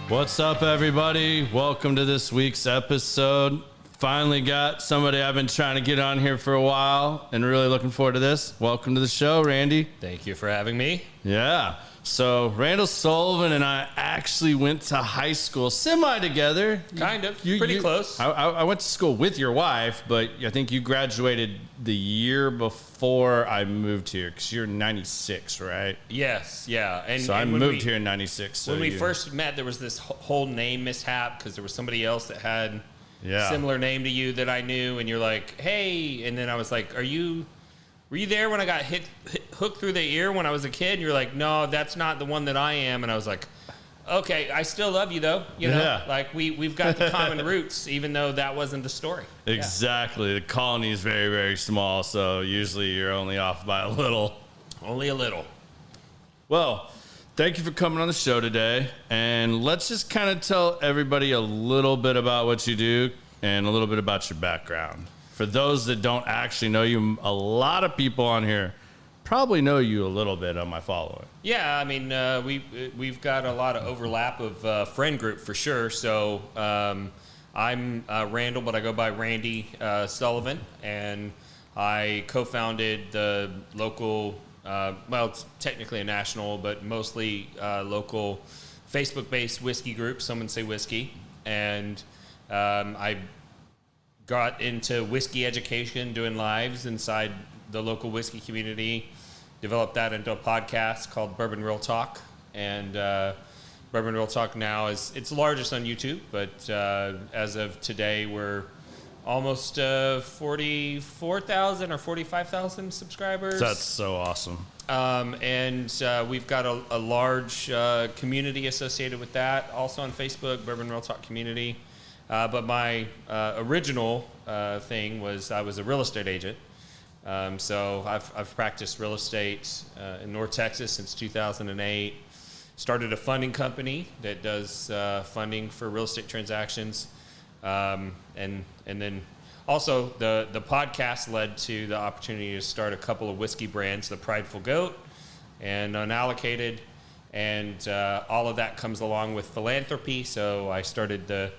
What's up, everybody? Welcome to this week's episode. Finally got somebody I've been trying to get on here for a while and really looking forward to this. Welcome to the show, Randy. Thank you for having me. Yeah. So Randy Sullivan and I actually went to high school semi together. Kind of. Pretty close. I went to school with your wife, but I think you graduated the year before I moved here because you're 96, right? Yes. Yeah. And I moved here in 96. So when we first met, there was this whole name mishap because there was somebody else that had similar name to you that I knew, and you're like, hey, and then I was like, were you there when I got hooked through the ear when I was a kid? And you're like, no, that's not the one that I am. And I was like, okay, I still love you though. You know, like we've got the common roots, even though that wasn't the story. Exactly. The colony is very, very small. So usually you're only off by a little. Only a little. Well, thank you for coming on the show today. And let's just kind of tell everybody a little bit about what you do and a little bit about your background. For those that don't actually know you, a lot of people on here probably know you a little bit on my following. Yeah, I mean, we've got a lot of overlap of friend group for sure. So I'm Randall, but I go by Randy Sullivan, and I co-founded the local, well, it's technically a national, but mostly local Facebook-based whiskey group, Some Would Say Whiskey, and I got into whiskey education, doing lives inside the local whiskey community, developed that into a podcast called Bourbon Real Talk. And Bourbon Real Talk now it's largest on YouTube, but as of today, we're almost 44,000 or 45,000 subscribers. That's so awesome. And we've got a large community associated with that, also on Facebook, Bourbon Real Talk community. But my original thing was I was a real estate agent. So I've practiced real estate in North Texas since 2008. Started a funding company that does funding for real estate transactions. And then also the podcast led to the opportunity to start a couple of whiskey brands, the Prideful Goat and Unallocated. And all of that comes along with philanthropy. So I started the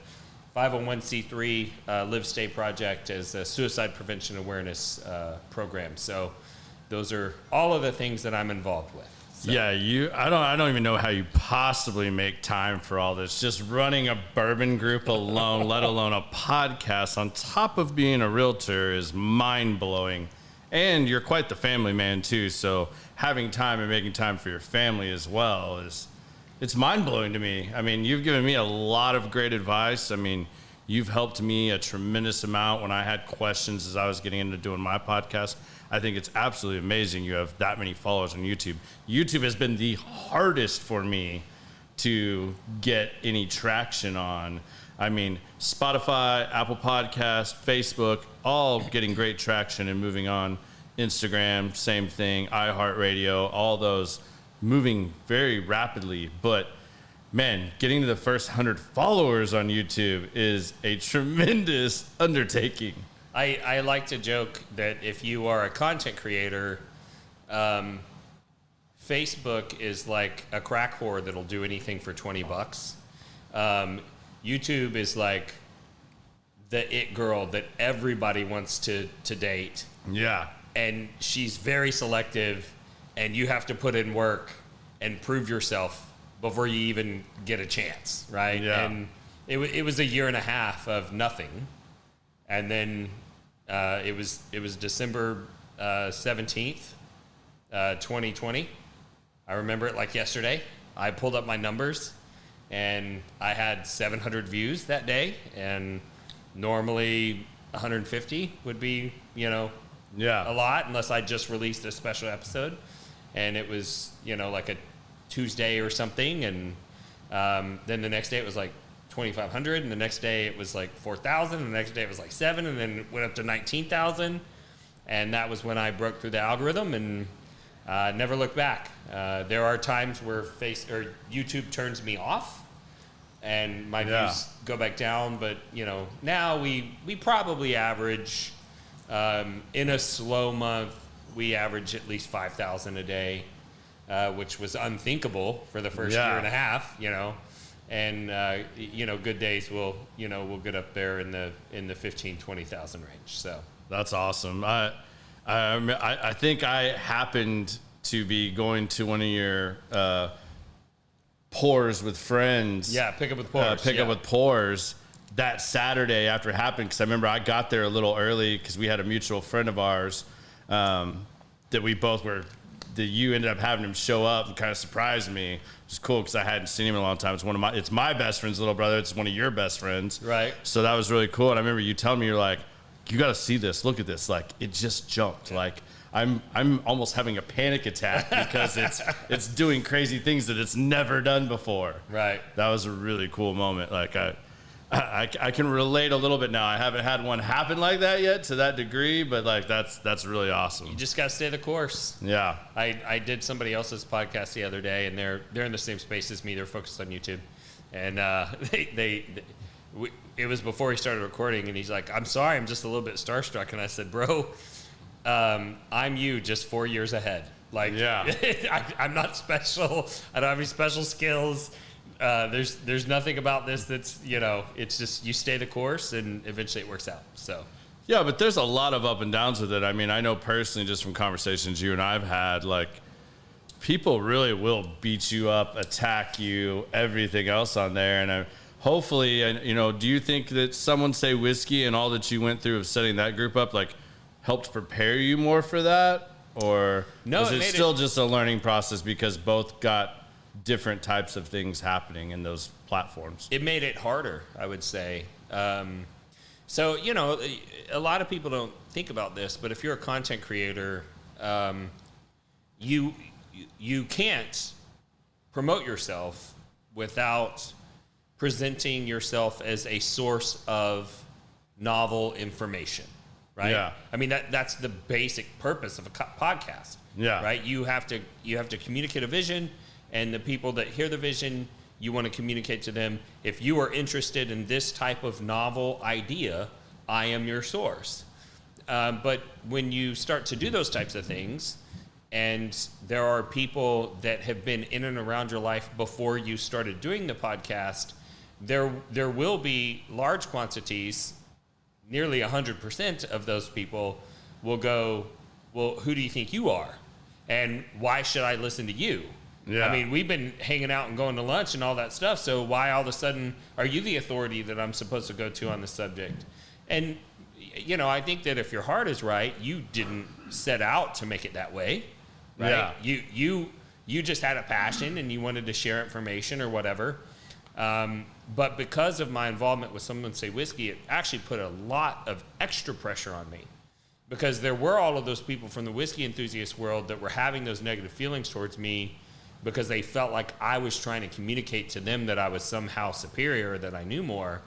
501c3 Live Stay Project as a suicide prevention awareness program. So those are all of the things that I'm involved with. So. Yeah, I don't even know how you possibly make time for all this. Just running a bourbon group alone, let alone a podcast on top of being a realtor is mind-blowing. And you're quite the family man too, so having time and making time for your family as well it's mind-blowing to me. I mean, you've given me a lot of great advice. I mean, you've helped me a tremendous amount when I had questions as I was getting into doing my podcast. I think it's absolutely amazing you have that many followers on YouTube. YouTube has been the hardest for me to get any traction on. I mean, Spotify, Apple Podcasts, Facebook, all getting great traction and moving on. Instagram, same thing. iHeartRadio, all those moving very rapidly, but man, getting to the first 100 followers on YouTube is a tremendous undertaking. I like to joke that if you are a content creator, Facebook is like a crack whore that'll do anything for $20. YouTube is like the it girl that everybody wants to date. Yeah. And she's very selective, and you have to put in work and prove yourself before you even get a chance, right? Yeah. And it was a year and a half of nothing, and then it was December 17th, 2020. I remember it like yesterday. I pulled up my numbers, and I had 700 views that day, and normally 150 would be, a lot, unless I just released a special episode. And it was, like a Tuesday or something. And then the next day it was like 2,500. And the next day it was like 4,000. And the next day it was like 7. And then it went up to 19,000. And that was when I broke through the algorithm and never looked back. There are times where YouTube turns me off and my views go back down. But, now we probably average, in a slow month, we average at least 5,000 a day, which was unthinkable for the first year and a half, And good days we'll get up there in the 15,000-20,000 range. So that's awesome. I think I happened to be going to one of your pours with friends. Yeah, pick up with pours. Up with pours that Saturday after it happened, because I remember I got there a little early because we had a mutual friend of ours that we both were. That you ended up having him show up and kind of surprised me. It was cool because I hadn't seen him in a long time. It's my best friend's little brother. It's one of your best friends. Right. So that was really cool. And I remember you telling me, you're like, you got to see this. Look at this. Like, it just jumped. Yeah. Like, I'm almost having a panic attack because it's doing crazy things that it's never done before. Right. That was a really cool moment. Like, I can relate a little bit now. I haven't had one happen like that yet to that degree, but like that's really awesome. You just got to stay the course. Yeah. I did somebody else's podcast the other day, and they're in the same space as me. They're focused on YouTube, and it was before he started recording, and he's like, "I'm sorry, I'm just a little bit starstruck." And I said, "Bro, I'm you, just 4 years ahead. Like, yeah. I'm not special. I don't have any special skills." There's nothing about this that's, it's just you stay the course and eventually it works out. So, yeah, but there's a lot of up and downs with it. I mean, I know personally just from conversations you and I've had, like, people really will beat you up, attack you, everything else on there. And hopefully, do you think that Someone Say Whiskey and all that you went through of setting that group up, like, helped prepare you more for that? Or was it still just a learning process because both got different types of things happening in those platforms? It made it harder, I would say. So, a lot of people don't think about this, but if you're a content creator, you can't promote yourself without presenting yourself as a source of novel information, right? Yeah. I mean, that's the basic purpose of a podcast. Yeah. Right? You have to communicate a vision. And the people that hear the vision, you want to communicate to them, if you are interested in this type of novel idea, I am your source. But when you start to do those types of things, and there are people that have been in and around your life before you started doing the podcast, there will be large quantities, nearly 100% of those people will go, well, who do you think you are? And why should I listen to you? Yeah. I mean, we've been hanging out and going to lunch and all that stuff, so why all of a sudden are you the authority that I'm supposed to go to on the subject? And, I think that if your heart is right, you didn't set out to make it that way, right? Yeah. You just had a passion and you wanted to share information or whatever. But because of my involvement with Someone Say Whiskey, it actually put a lot of extra pressure on me. Because there were all of those people from the whiskey enthusiast world that were having those negative feelings towards me because they felt like I was trying to communicate to them that I was somehow superior, that I knew more.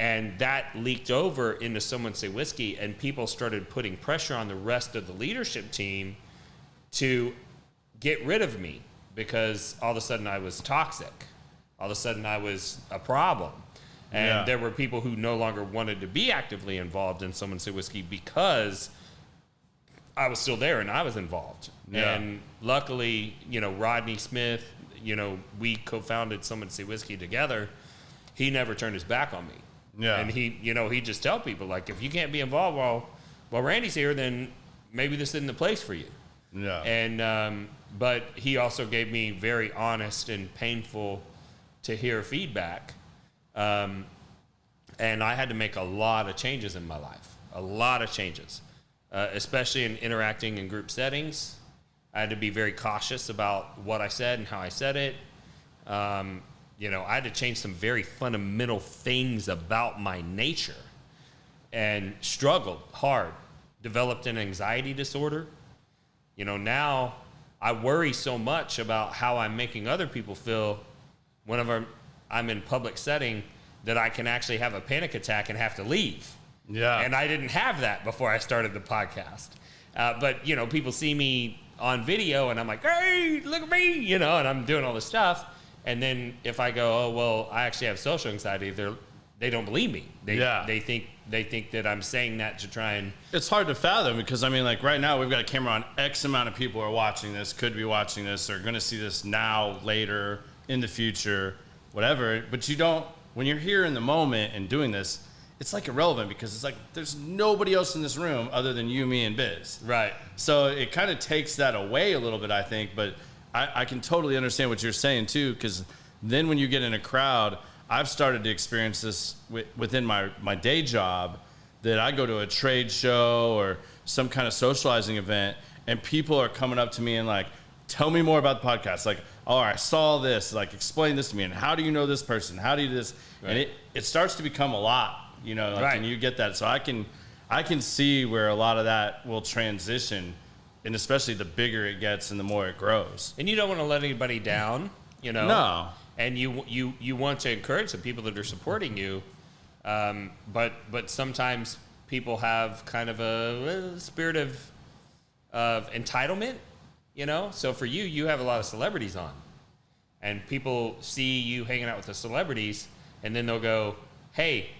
And that leaked over into Someone Say Whiskey, and people started putting pressure on the rest of the leadership team to get rid of me because all of a sudden I was toxic. All of a sudden I was a problem. And there were people who no longer wanted to be actively involved in Someone Say Whiskey because I was still there and I was involved. Yeah. And luckily, Rodney Smith, we co-founded Someone Say Whiskey together. He never turned his back on me. Yeah. And he just tell people, like, if you can't be involved while Randy's here, then maybe this isn't the place for you. Yeah. And but he also gave me very honest and painful to hear feedback. And I had to make a lot of changes in my life. A lot of changes. Especially in interacting in group settings. I had to be very cautious about what I said and how I said it. I had to change some very fundamental things about my nature and struggled hard. Developed an anxiety disorder. Now I worry so much about how I'm making other people feel whenever I'm in public setting that I can actually have a panic attack and have to leave. Yeah. And I didn't have that before I started the podcast. But people see me on video and I'm like, hey, look at me, and I'm doing all this stuff. And then if I go, oh, well, I actually have social anxiety, they don't believe me. They think that I'm saying that to try and... It's hard to fathom because, like right now we've got a camera on X amount of people are watching this, could be watching this, or going to see this now, later, in the future. whatever. But you don't, when you're here in the moment and doing this, it's like irrelevant because it's like there's nobody else in this room other than you, me, and Biz. Right. So it kind of takes that away a little bit, I think. But I can totally understand what you're saying too, because then when you get in a crowd, I've started to experience this within my day job, that I go to a trade show or some kind of socializing event, and people are coming up to me and like, tell me more about the podcast. Like, oh, I saw this, like, explain this to me. And how do you know this person? How do you do this? Right. And it starts to become a lot, you know, like, right. And you get that. So I can see where a lot of that will transition, and especially the bigger it gets and the more it grows. And you don't want to let anybody down, you know? No. And you want to encourage the people that are supporting you. But sometimes people have kind of a spirit of entitlement, you know? So for you have a lot of celebrities on, and people see you hanging out with the celebrities, and then they'll go, hey,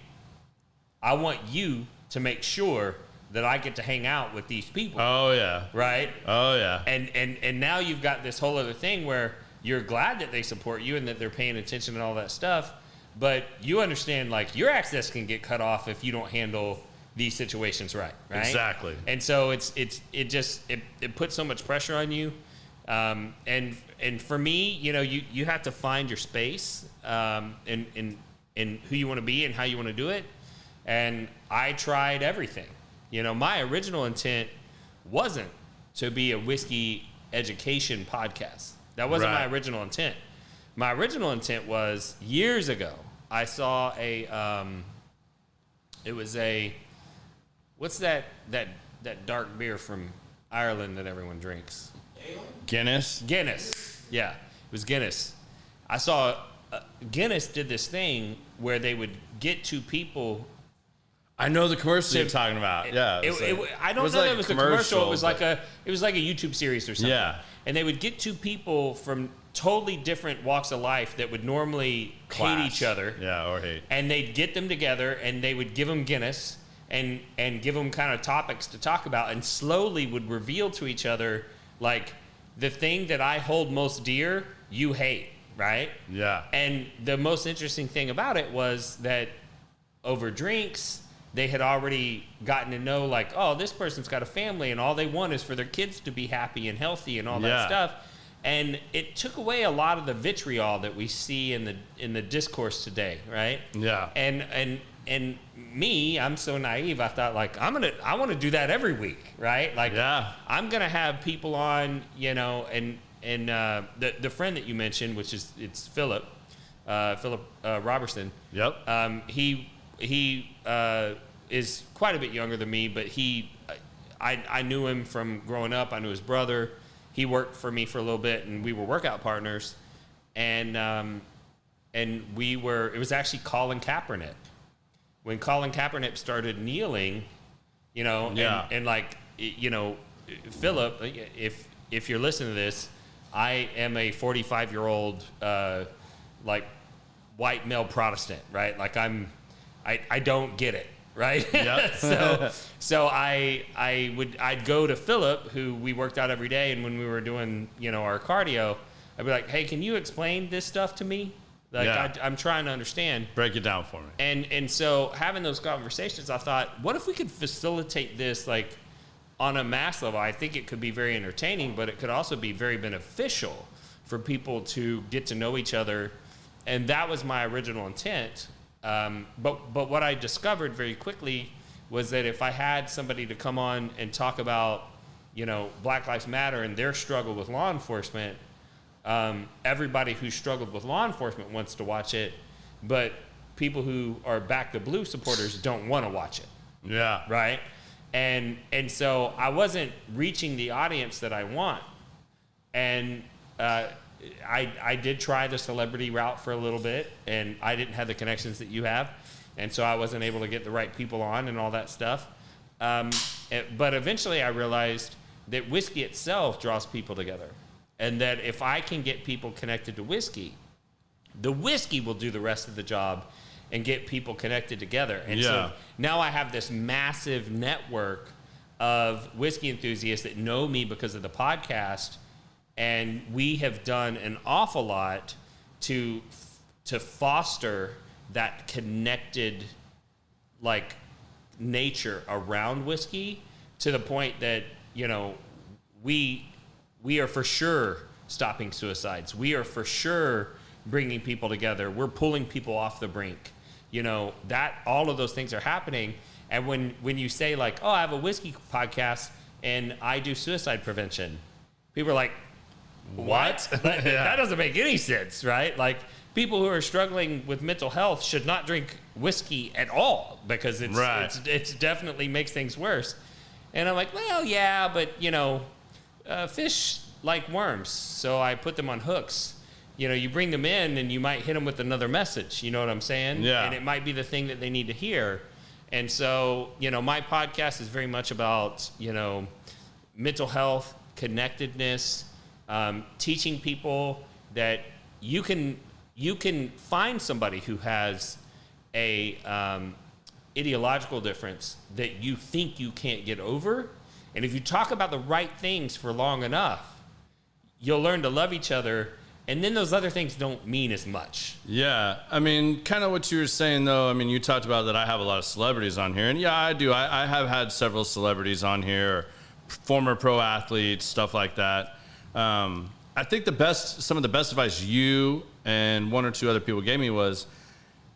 I want you to make sure that I get to hang out with these people. Oh, yeah. Right? Oh, yeah. And now you've got this whole other thing where you're glad that they support you and that they're paying attention and all that stuff, but you understand, like, your access can get cut off if you don't handle these situations right? Exactly. And so it puts so much pressure on you. And for me, you know, you have to find your space, in who you want to be and how you want to do it. And I tried everything. You know, my original intent wasn't to be a whiskey education podcast. That wasn't my original intent. My original intent was, years ago, I saw what's that dark beer from Ireland that everyone drinks? Guinness? Guinness. Yeah, it was Guinness. I saw Guinness did this thing where they would get two people. I know the commercial you're talking about. Yeah. I don't know that it was a commercial. It was like a YouTube series or something. Yeah. And they would get two people from totally different walks of life that would normally hate each other. Yeah, or hate. And they'd get them together, and they would give them Guinness and give them kind of topics to talk about, and slowly would reveal to each other, like, the thing that I hold most dear, you hate, right? Yeah. And the most interesting thing about it was that over drinks, they had already gotten to know, like, oh, this person's got a family and all they want is for their kids to be happy and healthy and all that stuff. And it took away a lot of the vitriol that we see in the discourse today, right? Yeah. And me, I'm so naive. I thought, like, I want to do that every week, right? Like, I'm gonna have people on, you know, and the friend that you mentioned, it's Philip Robertson. Yep. He is quite a bit younger than me, but I knew him from growing up. I knew his brother. He worked for me for a little bit, and we were workout partners. And it was actually Colin Kaepernick. When Colin Kaepernick started kneeling, you know, and like, you know, Philip, if you're listening to this, I am a 45-year-old, like, white male Protestant, right? Like, I don't get it, right? Yep. so I'd go to Philip, who we worked out every day, and when we were doing, you know, our cardio, I'd be like, hey, can you explain this stuff to me? Like, I'm trying to understand. Break it down for me. And so having those conversations, I thought, what if we could facilitate this, like, on a mass level? I think it could be very entertaining, but it could also be very beneficial for people to get to know each other. And that was my original intent. But what I discovered very quickly was that if I had somebody to come on and talk about, you know, Black Lives Matter and their struggle with law enforcement, everybody who struggled with law enforcement wants to watch it, but people who are Back the Blue supporters don't want to watch it. Yeah. Right? And so I wasn't reaching the audience that I want. And I did try the celebrity route for a little bit, and I didn't have the connections that you have. And so I wasn't able to get the right people on and all that stuff. But eventually I realized that whiskey itself draws people together. And that if I can get people connected to whiskey, the whiskey will do the rest of the job and get people connected together. And so now I have this massive network of whiskey enthusiasts that know me because of the podcast. And we have done an awful lot to to foster that connected like nature around whiskey to the point that, you know, we are for sure stopping suicides. We are for sure bringing people together. We're pulling people off the brink. You know, that all of those things are happening. And when you say like, oh, I have a whiskey podcast and I do suicide prevention, people are like, what? That doesn't make any sense, right? Like, people who are struggling with mental health should not drink whiskey at all because it's definitely makes things worse. And I'm like, well, yeah, but, you know, fish like worms, so I put them on hooks. You know, you bring them in and you might hit them with another message. You know what I'm saying? Yeah. And it might be the thing that they need to hear. And so, you know, my podcast is very much about, you know, mental health, connectedness, teaching people that you can find somebody who has a ideological difference that you think you can't get over. And if you talk about the right things for long enough, you'll learn to love each other. And then those other things don't mean as much. Yeah. I mean, kind of what you were saying, though. I mean, you talked about that I have a lot of celebrities on here. And yeah, I do. I have had several celebrities on here, former pro athletes, stuff like that. I think some of the best advice you and one or two other people gave me was,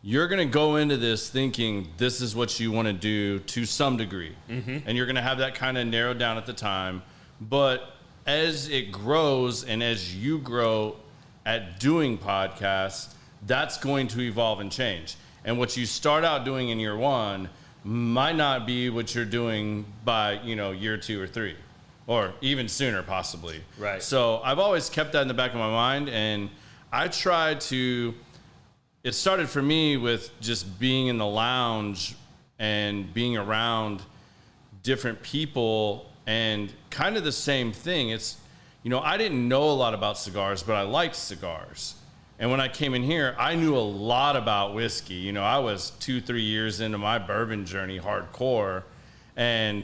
you're going to go into this thinking this is what you want to do to some degree. Mm-hmm. And you're going to have that kind of narrowed down at the time. But as it grows and as you grow at doing podcasts, that's going to evolve and change. And what you start out doing in year one might not be what you're doing by, you know, year 2 or 3, or even sooner possibly. Right. So I've always kept that in the back of my mind, and I try to. It started for me with just being in the lounge and being around different people, and kind of the same thing. It's, you know, I didn't know a lot about cigars, but I liked cigars. And when I came in here, I knew a lot about whiskey. You know, I was 2-3 years into my bourbon journey, hardcore, and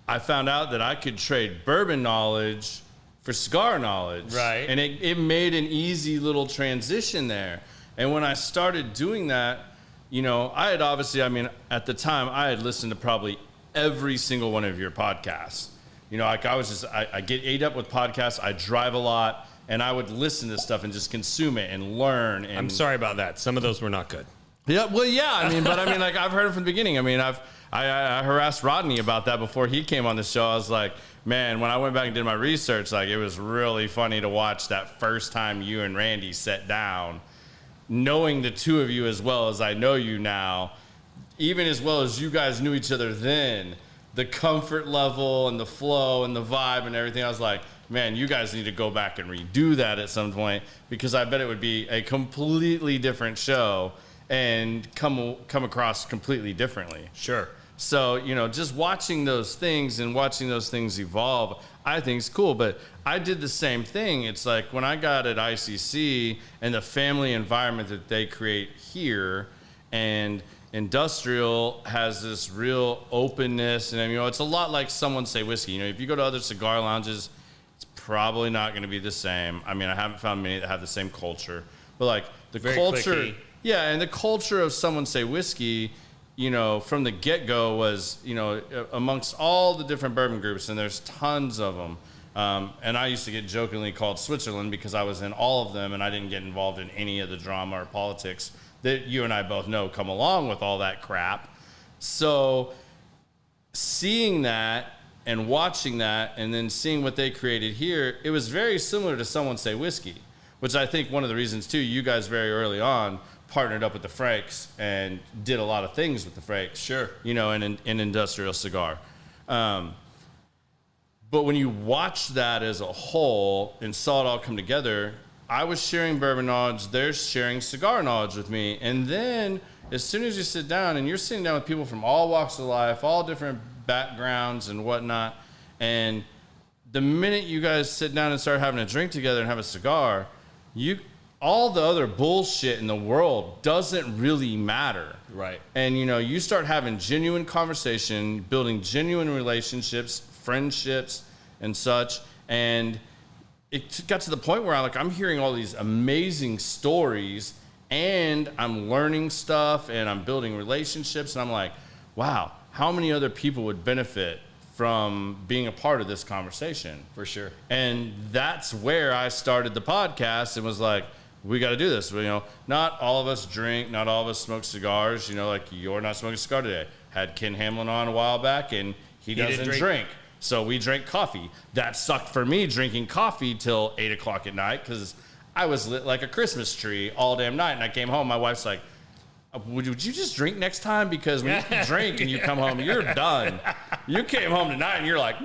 I found out that I could trade bourbon knowledge for cigar knowledge. Right. And it made an easy little transition there. And when I started doing that, you know, I had obviously, I mean, at the time, I had listened to probably every single one of your podcasts. You know, like I get ate up with podcasts. I drive a lot, and I would listen to stuff and just consume it and learn. And I'm sorry about that. Some of those were not good. Yeah, well, yeah. I mean, but I mean, like, I've heard it from the beginning. I mean, I harassed Rodney about that before he came on the show. I was like, man, when I went back and did my research, like, it was really funny to watch that first time you and Randy sat down, knowing the two of you as well as I know you now, even as well as you guys knew each other then, the comfort level and the flow and the vibe and everything. I was like, man, you guys need to go back and redo that at some point, because I bet it would be a completely different show and come across completely differently. Sure. So, you know, just watching those things and watching those things evolve, I think is cool. But I did the same thing. It's like when I got at ICC and the family environment that they create here, and industrial has this real openness. And, you know, it's a lot like Someone Say Whiskey. You know, if you go to other cigar lounges, it's probably not going to be the same. I mean, I haven't found many that have the same culture. But, like, the very culture. cliquey. Yeah, and the culture of Someone Say Whiskey, you know, from the get-go was, you know, amongst all the different bourbon groups, and there's tons of them. And I used to get jokingly called Switzerland because I was in all of them, and I didn't get involved in any of the drama or politics that you and I both know come along with all that crap. So seeing that and watching that and then seeing what they created here, it was very similar to Someone Say Whiskey, which I think one of the reasons, too, you guys very early on partnered up with the Franks and did a lot of things with the Franks. Sure. You know, in industrial cigar. But when you watch that as a whole and saw it all come together, I was sharing bourbon knowledge, they're sharing cigar knowledge with me. And then as soon as you sit down, and you're sitting down with people from all walks of life, all different backgrounds and whatnot, and the minute you guys sit down and start having a drink together and have a cigar, all the other bullshit in the world doesn't really matter. Right. And, you know, you start having genuine conversation, building genuine relationships, friendships, and such. And it got to the point where I'm hearing all these amazing stories and I'm learning stuff and I'm building relationships. And I'm like, wow, how many other people would benefit from being a part of this conversation? For sure. And that's where I started the podcast and was like, we got to do this. You know, not all of us drink, not all of us smoke cigars. You know, like you're not smoking a cigar today. Had Ken Hamlin on a while back, and he doesn't drink. So we drank coffee. That sucked for me, drinking coffee till 8 o'clock at night, because I was lit like a Christmas tree all damn night. And I came home, my wife's like, would you just drink next time? Because when you drink and you come home, you're done. You came home tonight and you're like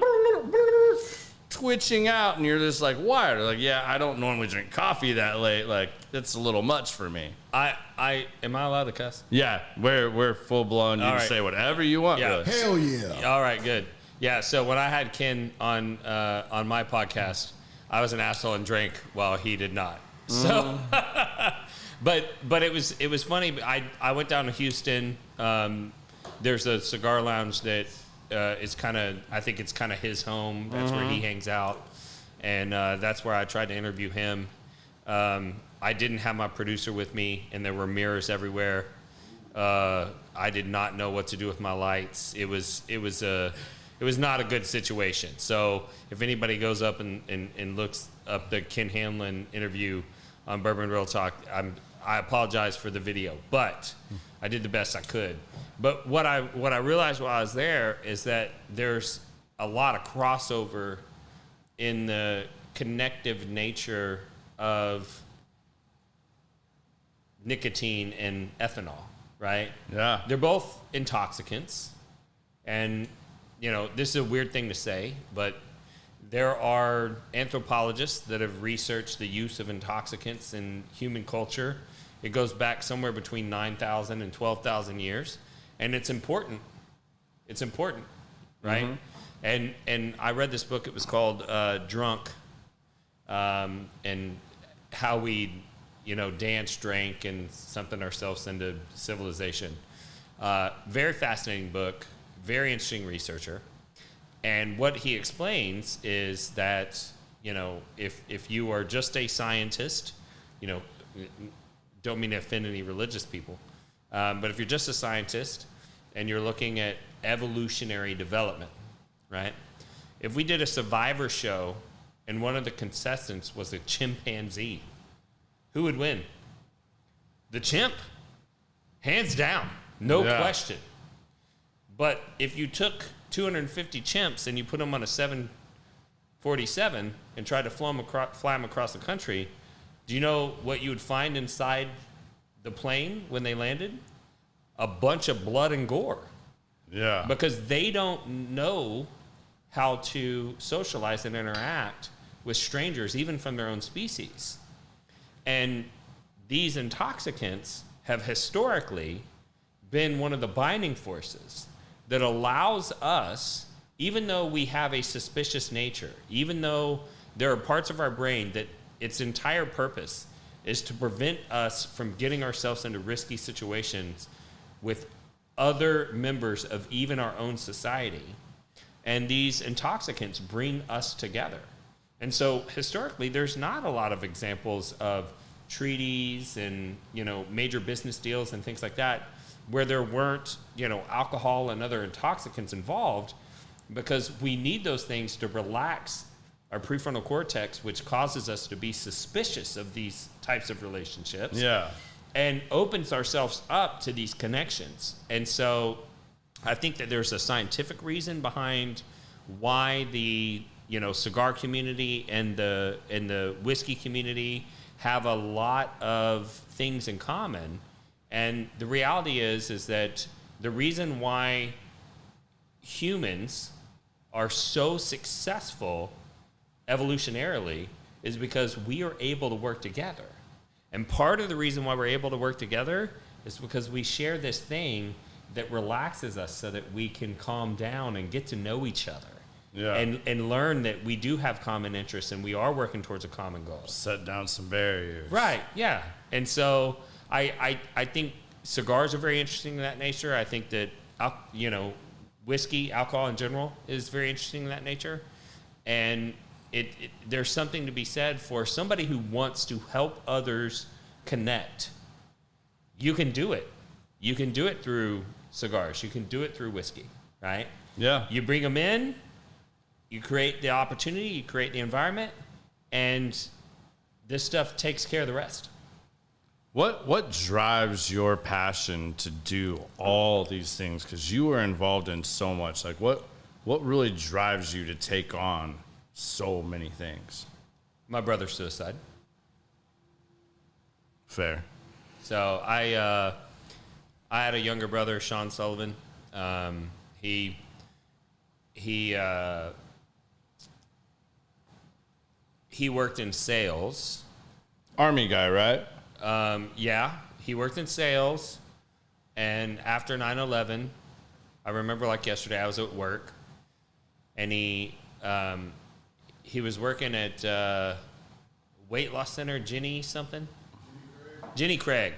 twitching out, and you're just like, why? They're like, yeah, I don't normally drink coffee that late. Like, it's a little much for me. Am I allowed to cuss? Yeah, we're full blown. You can say whatever you want. Yeah. Really. Hell yeah. All right, good. Yeah, so when I had Ken on my podcast, I was an asshole and drank while he did not. So, but it was funny. I went down to Houston. There's a cigar lounge that is kind of, I think it's kind of his home. That's where he hangs out, and that's where I tried to interview him. I didn't have my producer with me, and there were mirrors everywhere. I did not know what to do with my lights. It was not a good situation. So if anybody goes up and looks up the Ken Hamlin interview on Bourbon Real Talk, I apologize for the video, but I did the best I could. But what I realized while I was there is that there's a lot of crossover in the connective nature of nicotine and ethanol, right? Yeah. They're both intoxicants. And, you know, this is a weird thing to say, but there are anthropologists that have researched the use of intoxicants in human culture. It goes back somewhere between 9,000 and 12,000 years. And it's important. It's important, right? Mm-hmm. And I read this book. It was called Drunk, and how we, you know, dance, drank, and something ourselves into civilization. Very fascinating book. Very interesting researcher. And what he explains is that, you know, if you are just a scientist, you know, don't mean to offend any religious people, but if you're just a scientist and you're looking at evolutionary development, right? If we did a Survivor show and one of the contestants was a chimpanzee, who would win? The chimp, hands down, no question. But if you took 250 chimps and you put them on a 747 and tried to fly them across the country, do you know what you would find inside the plane when they landed? A bunch of blood and gore. Yeah. Because they don't know how to socialize and interact with strangers, even from their own species. And these intoxicants have historically been one of the binding forces that allows us, even though we have a suspicious nature, even though there are parts of our brain that its entire purpose is to prevent us from getting ourselves into risky situations with other members of even our own society. And these intoxicants bring us together. And so historically, there's not a lot of examples of treaties and, you know, major business deals and things like that where there weren't, you know, alcohol and other intoxicants involved, because we need those things to relax our prefrontal cortex, which causes us to be suspicious of these types of relationships. Yeah. And opens ourselves up to these connections. And so I think that there's a scientific reason behind why the, you know, cigar community and the whiskey community have a lot of things in common. And the reality is that the reason why humans are so successful evolutionarily is because we are able to work together. And part of the reason why we're able to work together is because we share this thing that relaxes us so that we can calm down and get to know each other. Yeah. And learn that we do have common interests and we are working towards a common goal. Set down some barriers. Right, yeah. And so I think cigars are very interesting in that nature. I think that, you know, whiskey, alcohol in general is very interesting in that nature. And there's something to be said for somebody who wants to help others connect you can do it. You can do it through cigars. You can do it through whiskey, right? Yeah. You bring them in, you create the opportunity, you create the environment, and this stuff takes care of the rest. What drives your passion to do all these things? Because you are involved in so much. Like, what really drives you to take on so many things? My brother's suicide. Fair. So I had a younger brother, Sean Sullivan. He worked in sales. Army guy, right? Yeah, he worked in sales, and after 9/11, I remember like yesterday, I was at work, and he was working at weight loss center, Jenny Craig.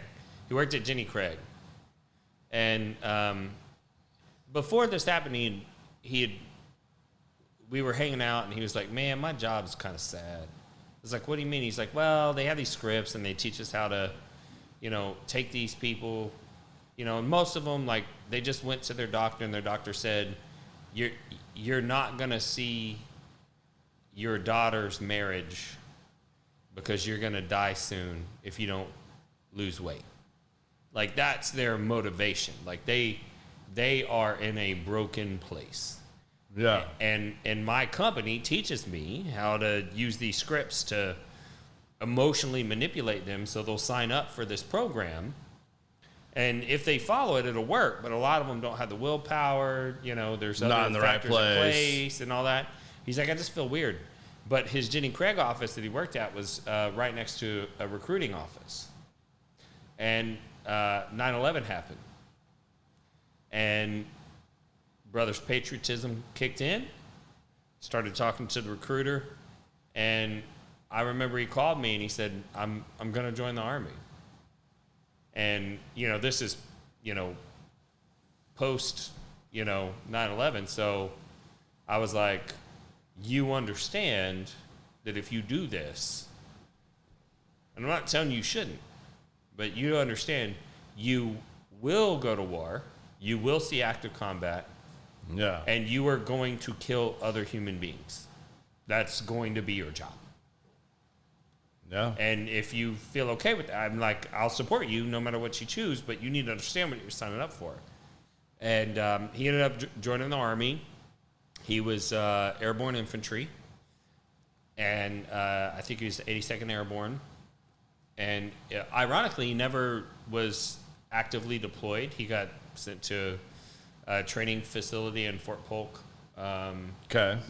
He worked at Jenny Craig, and before this happened, we were hanging out, and he was like, "Man, my job's kind of sad." I was like, "What do you mean?" He's like, "Well, they have these scripts, and they teach us how to, take these people, and most of them, like, they just went to their doctor, and their doctor said, you're not gonna see your daughter's marriage because you're gonna die soon if you don't lose weight." Like, that's their motivation. Like, they are in a broken place. Yeah. And my company teaches me how to use these scripts to emotionally manipulate them so they'll sign up for this program. And if they follow it, it'll work. But a lot of them don't have the willpower. There's not in other the right factors in place. place and all that. He's like, I just feel weird. But his Jenny Craig office that he worked at was right next to a recruiting office. And 9/11 happened. And brother's patriotism kicked in, started talking to the recruiter, and I remember he called me and he said, I'm going to join the Army. And, this is, post, 9/11. So I was like, you understand that if you do this, and I'm not telling you shouldn't, but you understand you will go to war, you will see active combat, yeah, and you are going to kill other human beings. That's going to be your job. Yeah. And if you feel okay with that, I'm like, I'll support you no matter what you choose, but you need to understand what you're signing up for. And he ended up joining the Army. He was airborne infantry, and I think he was 82nd Airborne. And ironically, he never was actively deployed. He got sent to a training facility in Fort Polk,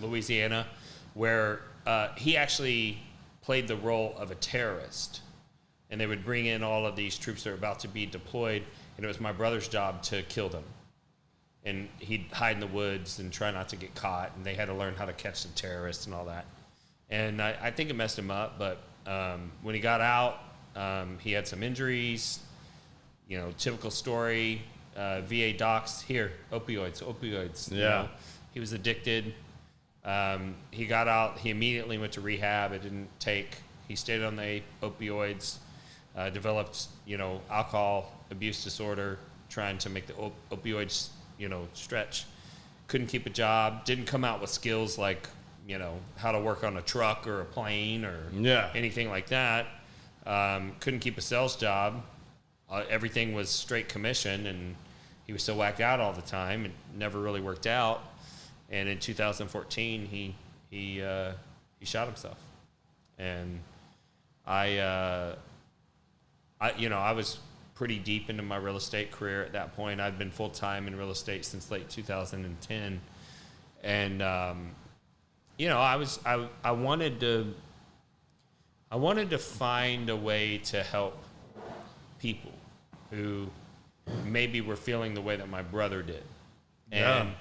Louisiana, where he actually played the role of a terrorist. And they would bring in all of these troops that were about to be deployed, and it was my brother's job to kill them. And he'd hide in the woods and try not to get caught, and they had to learn how to catch the terrorists and all that. And I think it messed him up, but when he got out, he had some injuries, typical story. VA docs, here, opioids. Yeah. He was addicted. He got out. He immediately went to rehab. It didn't take. He stayed on the opioids, developed, alcohol abuse disorder, trying to make the opioids, stretch. Couldn't keep a job. Didn't come out with skills like, how to work on a truck or a plane or anything like that. Couldn't keep a sales job. Everything was straight commission, and he was so whacked out all the time. It never really worked out. And in 2014, he shot himself. And I was pretty deep into my real estate career at that point. I'd been full time in real estate since late 2010, and I wanted to find a way to help people who maybe were feeling the way that my brother did. And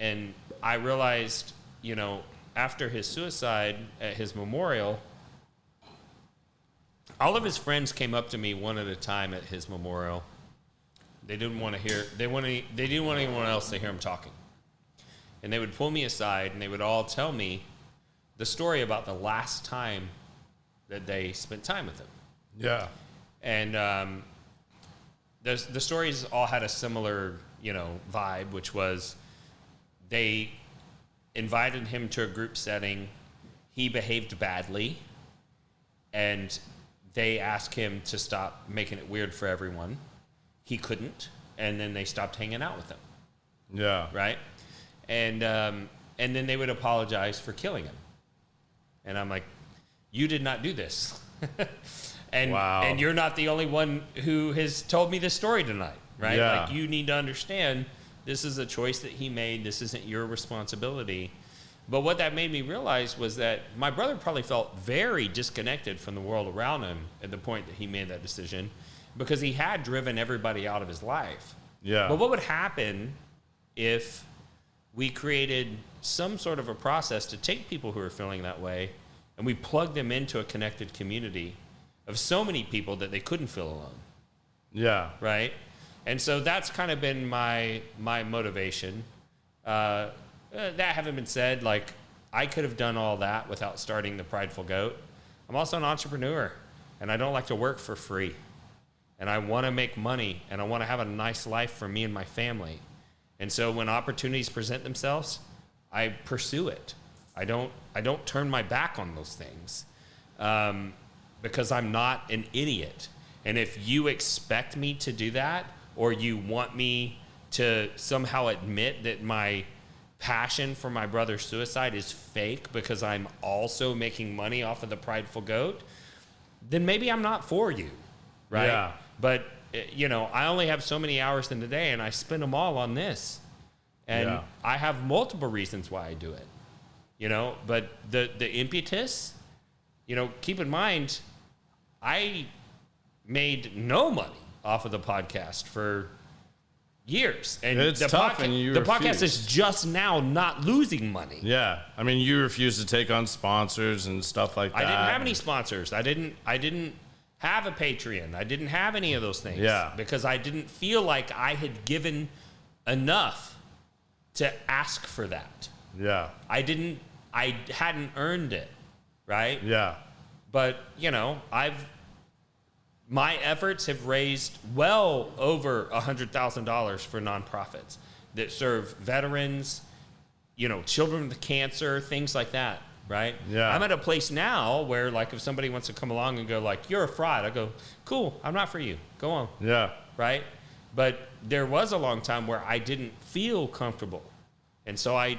and I realized, after his suicide at his memorial, all of his friends came up to me one at a time at his memorial. They didn't want to hear. They didn't want anyone else to hear him talking. And they would pull me aside, and they would all tell me the story about the last time that they spent time with him. Yeah. And the stories all had a similar, vibe, which was they invited him to a group setting. He behaved badly, and they asked him to stop making it weird for everyone. He couldn't, and then they stopped hanging out with him. Yeah. Right? And then they would apologize for killing him. And I'm like, you did not do this. And you're not the only one who has told me this story tonight, right? Yeah. Like, you need to understand this is a choice that he made. This isn't your responsibility. But what that made me realize was that my brother probably felt very disconnected from the world around him at the point that he made that decision, because he had driven everybody out of his life. Yeah. But what would happen if we created some sort of a process to take people who are feeling that way and we plug them into a connected community of so many people that they couldn't feel alone? Yeah. Right? And so that's kind of been my motivation. That having been said, like, I could have done all that without starting the Prideful Goat. I'm also an entrepreneur, and I don't like to work for free. And I want to make money, and I want to have a nice life for me and my family. And so when opportunities present themselves, I pursue it. I don't turn my back on those things, because I'm not an idiot. And if you expect me to do that, or you want me to somehow admit that my passion for my brother's suicide is fake because I'm also making money off of the Prideful Goat, then maybe I'm not for you, right? Yeah. But, I only have so many hours in the day, and I spend them all on this. And I have multiple reasons why I do it, but the impetus, keep in mind, I made no money off of the podcast for years. And it's tough, and you the refuse. podcast is just now not losing money. Yeah. I mean, you refuse to take on sponsors and stuff like that. I didn't have any sponsors. I didn't have a Patreon. I didn't have any of those things. Yeah. Because I didn't feel like I had given enough to ask for that. Yeah. I hadn't earned it, right? Yeah. But, my efforts have raised well over $100,000 for nonprofits that serve veterans, children with cancer, things like that, right? Yeah. I'm at a place now where, like, if somebody wants to come along and go, like, you're a fraud, I go, cool, I'm not for you. Go on. Yeah. Right? But there was a long time where I didn't feel comfortable. And so I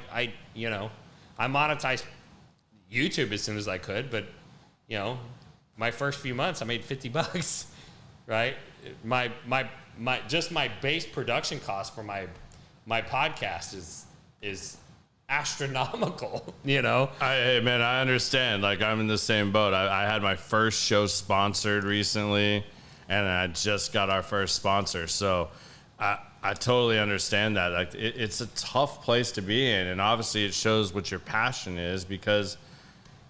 monetized YouTube as soon as I could, but, my first few months I made $50, right? My base production cost for my podcast is astronomical, Hey man, I understand. Like, I'm in the same boat. I had my first show sponsored recently, and I just got our first sponsor. So I totally understand that. Like, it's a tough place to be in, and obviously it shows what your passion is, because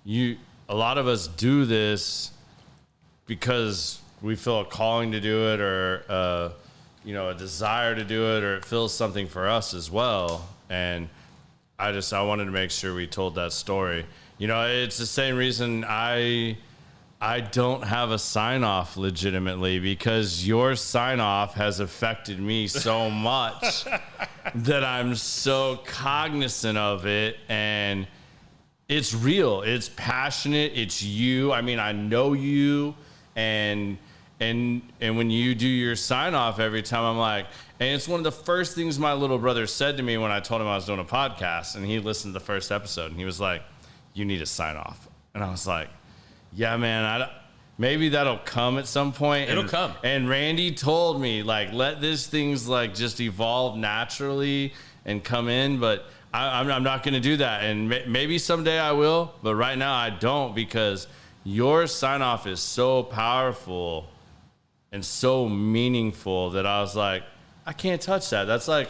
a lot of us do this because we feel a calling to do it, or a desire to do it, or it feels something for us as well. And I wanted to make sure we told that story. It's the same reason I don't have a sign-off legitimately, because your sign-off has affected me so much that I'm so cognizant of it. And it's real. It's passionate. It's you. I mean, I know you. And when you do your sign-off every time, I'm like, and it's one of the first things my little brother said to me when I told him I was doing a podcast, and he listened to the first episode, and he was like, you need a sign-off. And I was like, yeah, man, maybe that'll come at some point. It'll come. And Randy told me, like, let this things like just evolve naturally and come in, but I'm not going to do that. And maybe someday I will, but right now I don't, because your sign-off is so powerful and so meaningful that I was like, I can't touch that. That's like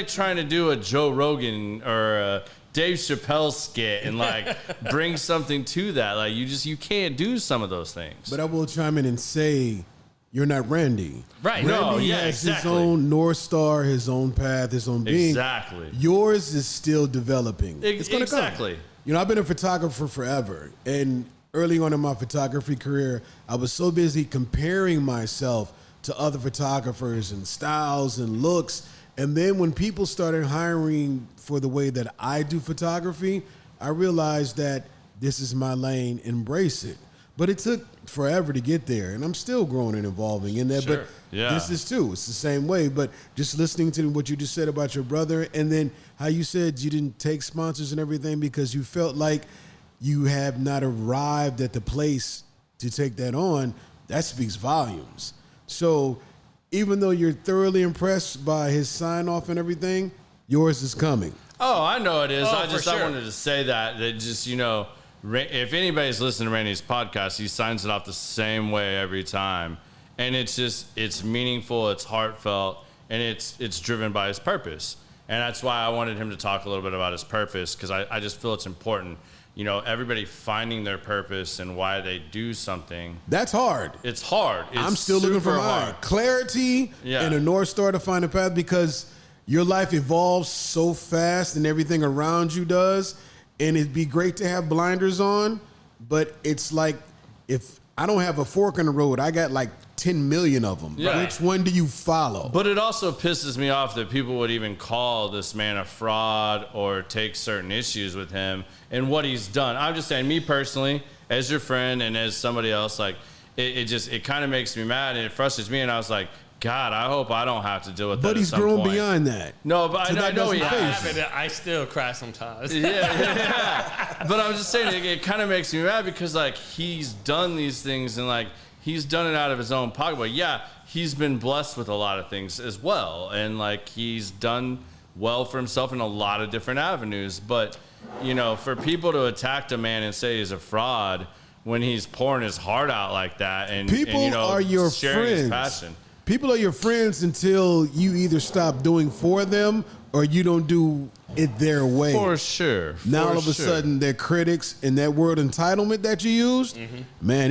trying to do a Joe Rogan or a Dave Chappelle skit and like bring something to that. Like, you can't do some of those things. But I will chime in and say, you're not Randy. Right. Randy has his own North Star, his own path, his own being. Exactly. Yours is still developing. It's going to come. Exactly. I've been a photographer forever, and early on in my photography career, I was so busy comparing myself to other photographers and styles and looks. And then when people started hiring for the way that I do photography, I realized that this is my lane, embrace it. But it took forever to get there, and I'm still growing and evolving in that. Sure. But Yeah. this is too. It's the same way. But just listening to what you just said about your brother, and then how you said you didn't take sponsors and everything because you felt like you have not arrived at the place to take that on, that speaks volumes. So even though you're thoroughly impressed by his sign-off and everything, yours is coming. Oh, I know it is. Oh, I for sure. wanted to say that just, you know, if anybody's listening to Randy's podcast, he signs it off the same way every time. And it's meaningful, it's heartfelt, and it's driven by his purpose. And that's why I wanted him to talk a little bit about his purpose, because I just feel it's important. You know, everybody finding their purpose and why they do something. That's hard. It's hard. It's I'm still looking for super mine. hard. Clarity and a North Star to find a path, because your life evolves so fast and everything around you does. And it'd be great to have blinders on, but it's like if I don't have a fork in the road, I got like 10 million of them. Yeah. Which one do you follow? But it also pisses me off that people would even call this man a fraud or take certain issues with him and what he's done. I'm just saying, me personally, as your friend and as somebody else, like it kind of makes me mad and it frustrates me. And I was like, God, I hope I don't have to deal with that. But he's grown beyond that. No, but I know he has. I still cry sometimes. Yeah. But I'm just saying, it kind of makes me mad because like he's done these things and like he's done it out of his own pocket. But yeah, he's been blessed with a lot of things as well, and like he's done well for himself in a lot of different avenues. But you know, for people to attack a man and say he's a fraud when he's pouring his heart out like that, and people you know, are your sharing his friends. passion. People are your friends until you either stop doing for them or you don't do it their way. For sure. Now For all of a sure. sudden they're critics, and that word entitlement that you used, man,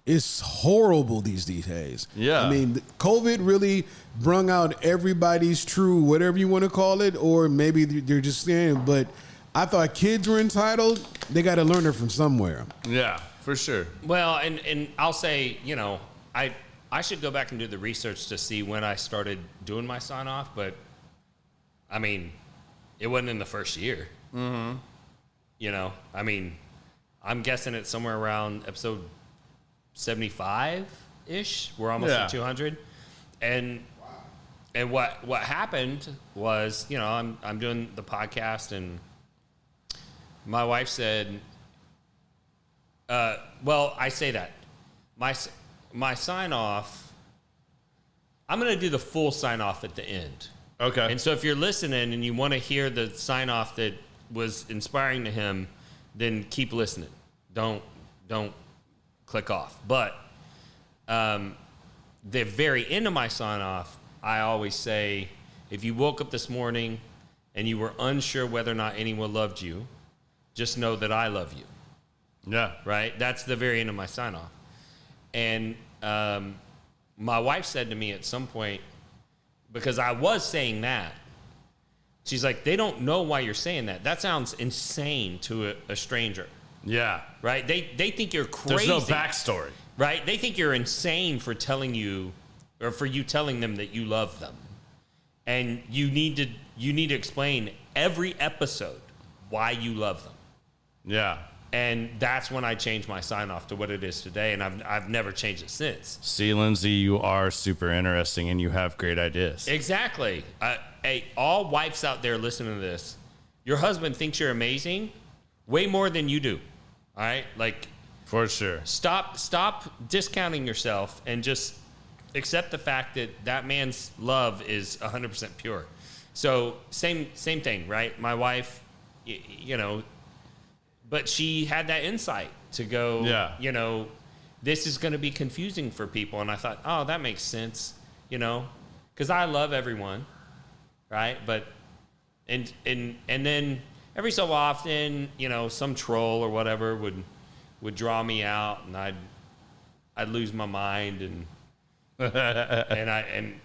it's horrible these days. Yeah. I mean, COVID really brung out everybody's true, whatever you want to call it, or maybe they're just saying, but I thought kids were entitled. They got to learn it from somewhere. Yeah, for sure. Well, and I'll say, you know, I should go back and do the research to see when I started doing my sign off, but I mean, it wasn't in the first year. Mm-hmm. You know, I mean, I'm guessing it's somewhere around episode 75-ish. We're almost at 200. And what happened was, you know, I'm doing the podcast, and my wife said, well, I say that. My sign off, I'm going to do the full sign off at the end. Okay. And so if you're listening and you want to hear the sign off that was inspiring to him, then keep listening. Don't click off. But the very end of my sign off, I always say, if you woke up this morning and you were unsure whether or not anyone loved you, just know that I love you. Yeah. Right? That's the very end of my sign off. And my wife said to me at some point, because I was saying that, she's like, they don't know why you're saying that. That sounds insane to a stranger. Yeah. Right? They think you're crazy. There's no backstory. Right? They think you're insane for telling you, or for you telling them that you love them. And you need to explain every episode why you love them. Yeah. And that's when I changed my sign off to what it is today, and I've never changed it since. See, Lindsay, you are super interesting and you have great ideas. Exactly. Hey, all wives out there listening to this, your husband thinks you're amazing way more than you do. All right? Like, For sure. stop discounting yourself and just accept the fact that man's love is 100% pure. So same thing, right? My wife, you know, but she had that insight to go, Yeah. you know, this is going to be confusing for people. And I thought, oh, that makes sense, you know, because I love everyone, right? But, and then every so often, you know, some troll or whatever would draw me out, and I'd lose my mind, and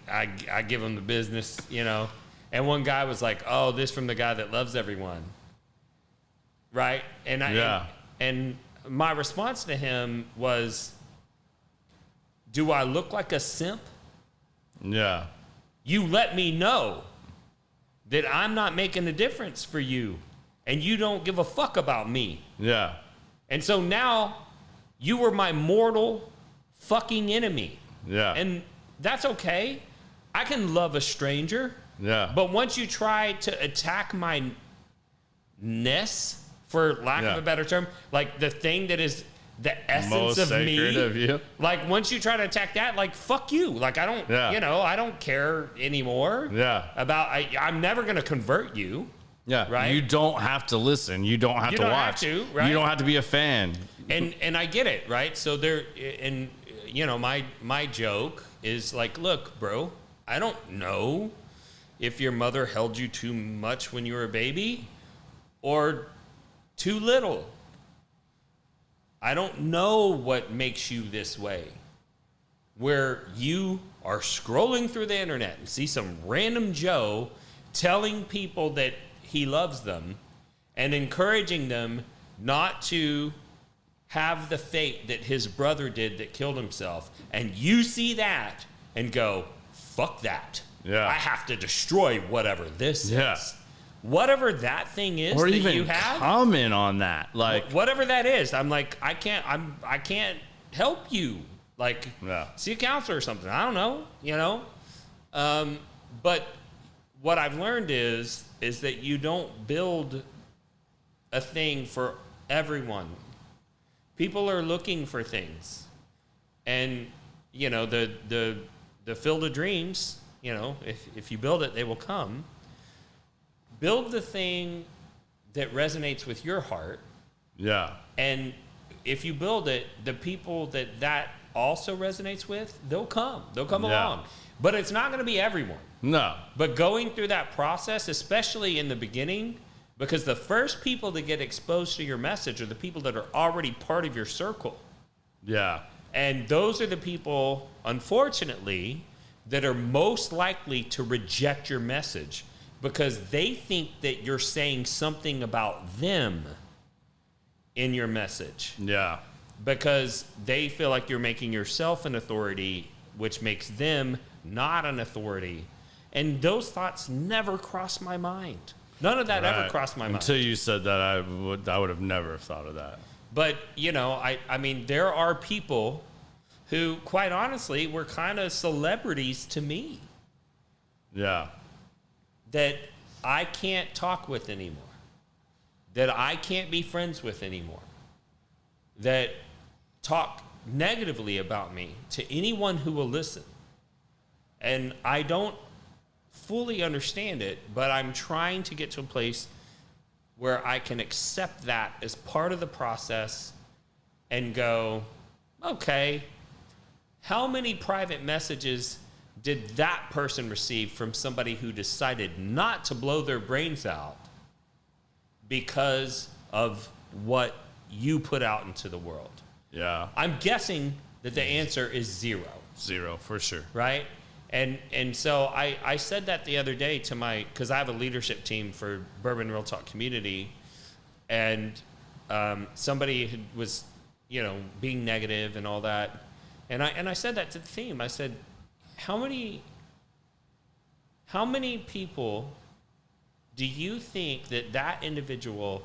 I give them the business, you know. And one guy was like, "Oh, this from the guy that loves everyone." Right? And my response to him was, do I look like a simp? Yeah. You let me know that I'm not making a difference for you and you don't give a fuck about me. Yeah. And so now you were my mortal fucking enemy. Yeah. And that's okay. I can love a stranger. Yeah. But once you try to attack my ness, for lack of a better term, like the thing that is the essence most of sacred me, of you. like once you try to attack that, like fuck you. Like I don't, I don't care anymore. Yeah. About I'm never gonna convert you. Yeah. Right. You don't have to listen. You don't have to watch. Have to, right? You don't have to be a fan. And I get it, right? So my joke is like, look, bro, I don't know if your mother held you too much when you were a baby or too little. I don't know what makes you this way, where you are scrolling through the internet and see some random Joe telling people that he loves them and encouraging them not to have the fate that his brother did that killed himself. And you see that and go, fuck that. Yeah. I have to destroy whatever this Yeah. is. Whatever that thing is Or that even you have. comment on that. Like, Whatever that is. I'm like, I can't help you. Like, see a counselor or something. I don't know, but what I've learned is that you don't build a thing for everyone. People are looking for things. And, the field of dreams, if you build it, they will come. Build the thing that resonates with your heart. yeah. And if you build it, the people that also resonates with, they'll come. They'll come along. But it's not going to be everyone. No. But going through that process, especially in the beginning, because the first people that get exposed to your message are the people that are already part of your circle. Yeah. And those are the people, unfortunately, that are most likely to reject your message because they think that you're saying something about them in your message. Yeah. Because they feel like you're making yourself an authority, which makes them not an authority. And those thoughts never crossed my mind. None of that ever crossed my mind. Until you said that, I would have never thought of that. But, I mean, there are people who, quite honestly, were kind of celebrities to me. Yeah. That I can't talk with anymore. That I can't be friends with anymore. That talk negatively about me to anyone who will listen. And I don't fully understand it, but I'm trying to get to a place where I can accept that as part of the process and go, okay, how many private messages did that person receive from somebody who decided not to blow their brains out because of what you put out into the world? Yeah. I'm guessing that the answer is zero. Zero, for sure. Right? And so I said that the other day to because I have a leadership team for Bourbon Real Talk community, and somebody was, being negative and all that. And I said that to the team. I said, how many people do you think that individual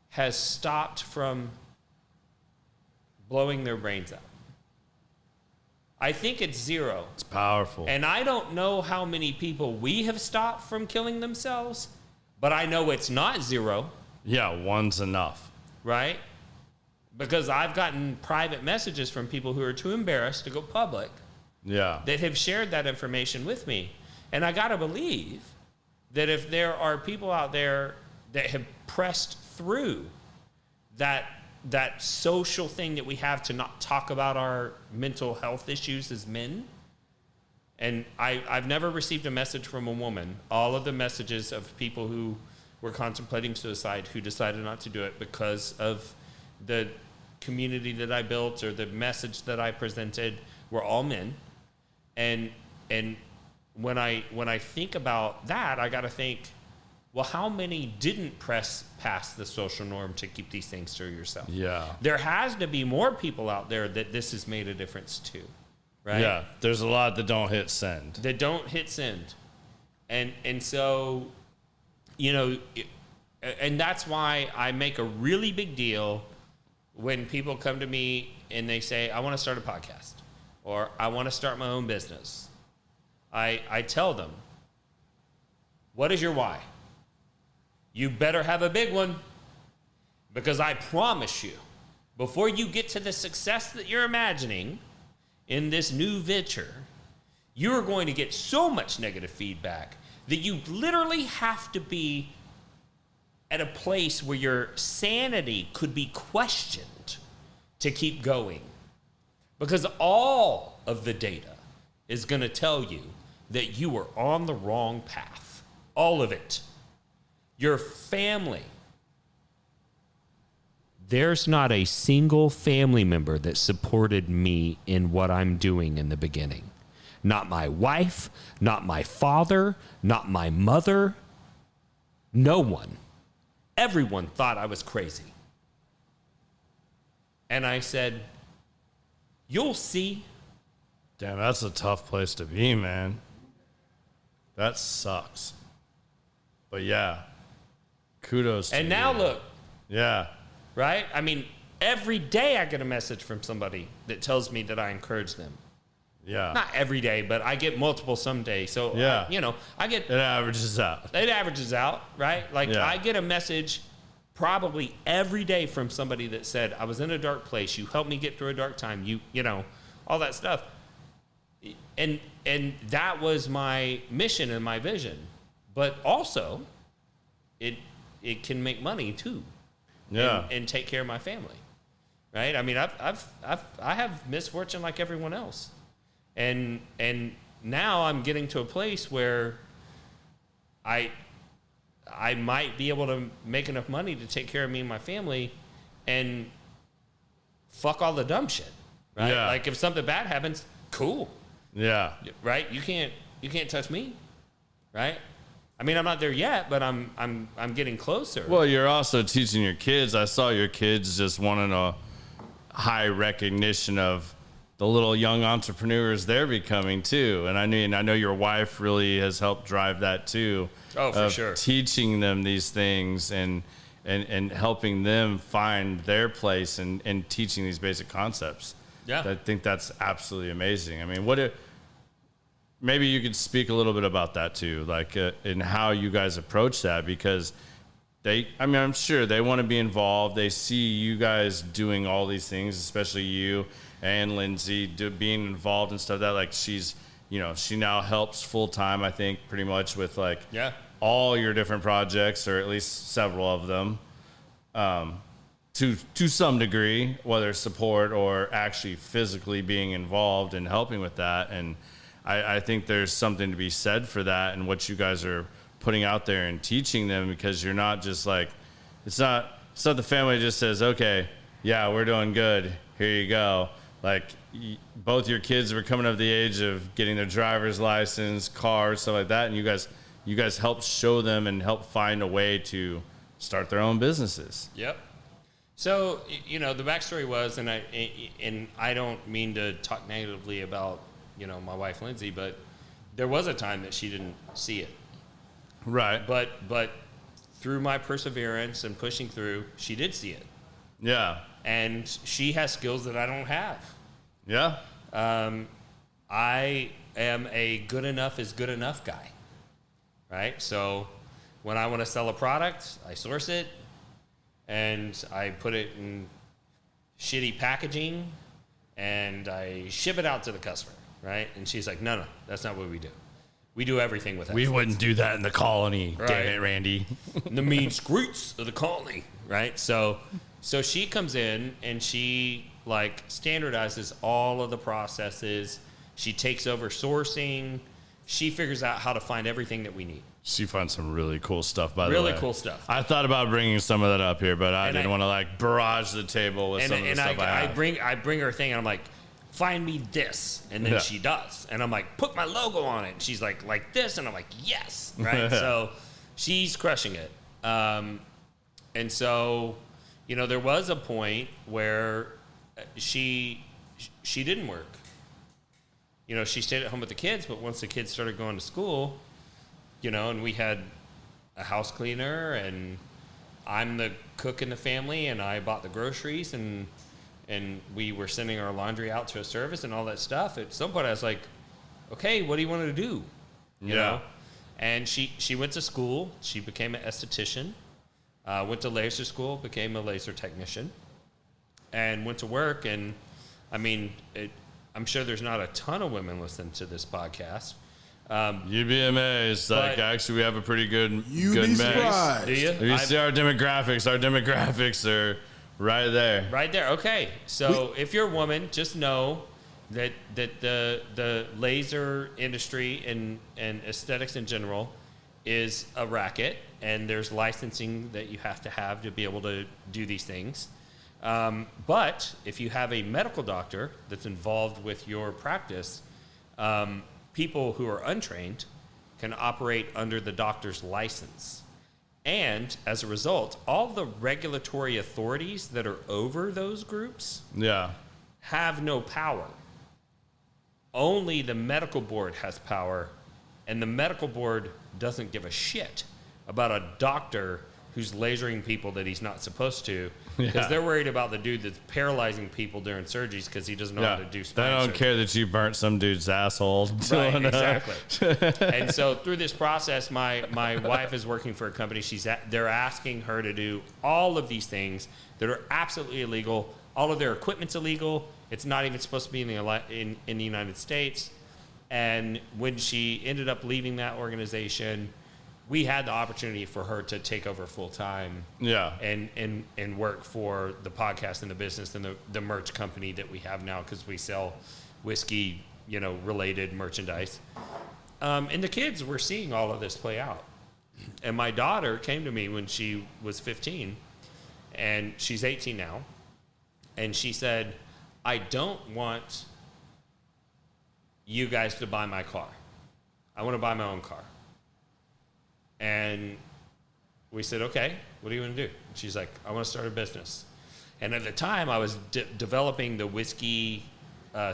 has stopped from blowing their brains out? I think it's zero. It's powerful. And I don't know how many people we have stopped from killing themselves, but I know it's not zero. Yeah, one's enough. Right? Because I've gotten private messages from people who are too embarrassed to go public. Yeah. That have shared that information with me. And I got to believe that if there are people out there that have pressed through that social thing that we have to not talk about our mental health issues as men. And I've never received a message from a woman. All of the messages of people who were contemplating suicide who decided not to do it because of the community that I built or the message that I presented were all men. And when I think about that, I got to think, Well, how many didn't press past the social norm to keep these things to yourself? Yeah. There has to be more people out there that this has made a difference to, right? Yeah. There's a lot that don't hit send. That don't hit send. And so, you know, and that's why I make a really big deal when people come to me and they say, I want to start a podcast or I want to start my own business. I tell them, what is your why? You better have a big one, because I promise you, before you get to the success that you're imagining in this new venture, you're going to get so much negative feedback that you literally have to be at a place where your sanity could be questioned to keep going. Because all of the data is going to tell you that you are on the wrong path. All of it. Your family. There's not a single family member that supported me in what I'm doing in the beginning. Not my wife, not my father, not my mother. No one. Everyone thought I was crazy. And I said, you'll see. Damn, that's a tough place to be, man. That sucks. But yeah, kudos to you. And now look, Yeah. right? I mean, every day I get a message from somebody that tells me that I encourage them. Yeah. Not every day, but I get multiple some days. So, Yeah. I get, It averages out. it averages out, right? Like, Yeah. I get a message probably every day from somebody that said, I was in a dark place. You helped me get through a dark time. You know, all that stuff. And that was my mission and my vision. But also, it can make money too. Yeah. And take care of my family, right? I mean, I have misfortune like everyone else, and now I'm getting to a place where I might be able to make enough money to take care of me and my family, and fuck all the dumb shit, right? Yeah. Like if something bad happens, cool, Yeah. right? You can't touch me, right? I mean, I'm not there yet, but I'm getting closer. Well, you're also teaching your kids. I saw your kids just wanting a high recognition of the little young entrepreneurs they're becoming too. And I know your wife really has helped drive that too. Oh, for of sure. Teaching them these things and helping them find their place and teaching these basic concepts. Yeah. I think that's absolutely amazing. I mean, maybe you could speak a little bit about that too, like in how you guys approach that, because I'm sure they want to be involved. They see you guys doing all these things, especially you and Lindsay being involved and stuff. That like she now helps full time, I think, pretty much with like all your different projects, or at least several of them, to some degree, whether support or actually physically being involved and helping with that. And I think there's something to be said for that and what you guys are putting out there and teaching them, because you're not just like, it's not the family just says, okay, yeah, we're doing good, here you go. Like both your kids were coming up the age of getting their driver's license, cars, stuff like that, and you guys help show them and help find a way to start their own businesses. Yep. So, the backstory was, and I don't mean to talk negatively about my wife Lindsay, but there was a time that she didn't see it. Right. But through my perseverance and pushing through, she did see it. Yeah. And she has skills that I don't have. Yeah. I am a good enough is good enough guy. Right? So when I want to sell a product, I source it and I put it in shitty packaging and I ship it out to the customer. Right? And she's like, no, that's not what we do. We do everything with that. We wouldn't do that in the colony, Right. damn it, Randy. The mean streets of the colony, right? So she comes in and she like standardizes all of the processes. She takes over sourcing. She figures out how to find everything that we need. She finds some really cool stuff, by the way. Really cool stuff. I thought about bringing some of that up here, but I didn't want to like barrage the table with some of the stuff I have. I bring her a thing and I'm like, find me this. And then she does. And I'm like, put my logo on it. And she's like this. And I'm like, yes. Right. she's crushing it. And so, there was a point where she didn't work. She stayed at home with the kids, but once the kids started going to school, and we had a house cleaner, and I'm the cook in the family, and I bought the groceries, and we were sending our laundry out to a service and all that stuff. At some point I was like, okay, what do you want to do? You know? And she went to school. She became an esthetician, went to laser school, became a laser technician, and went to work. And I mean, I'm sure there's not a ton of women listening to this podcast. You'd be amazed. Like, actually, we have a pretty good You'd be surprised. Do you? You see our demographics. Our demographics are right there. Right there. Okay. So if you're a woman, just know that the laser industry and aesthetics in general is a racket, and there's licensing that you have to be able to do these things. But if you have a medical doctor that's involved with your practice, people who are untrained can operate under the doctor's license. And as a result, all the regulatory authorities that are over those groups have no power. Only the medical board has power, and the medical board doesn't give a shit about a doctor who's lasering people that he's not supposed to, because they're worried about the dude that's paralyzing people during surgeries because he doesn't know how to do spine They don't surgery. care that you burnt some dude's asshole. Right, exactly. And so through this process, my wife is working for a company. They're asking her to do all of these things that are absolutely illegal. All of their equipment's illegal. It's not even supposed to be in the United States. And when she ended up leaving that organization, we had the opportunity for her to take over full time. And work for the podcast and the business and the merch company that we have now, because we sell whiskey, related merchandise. And the kids were seeing all of this play out. And my daughter came to me when she was 15, and she's 18 now. And she said, I don't want you guys to buy my car. I want to buy my own car. And we said, okay, what do you want to do? She's like, I want to start a business. And at the time, I was developing the whiskey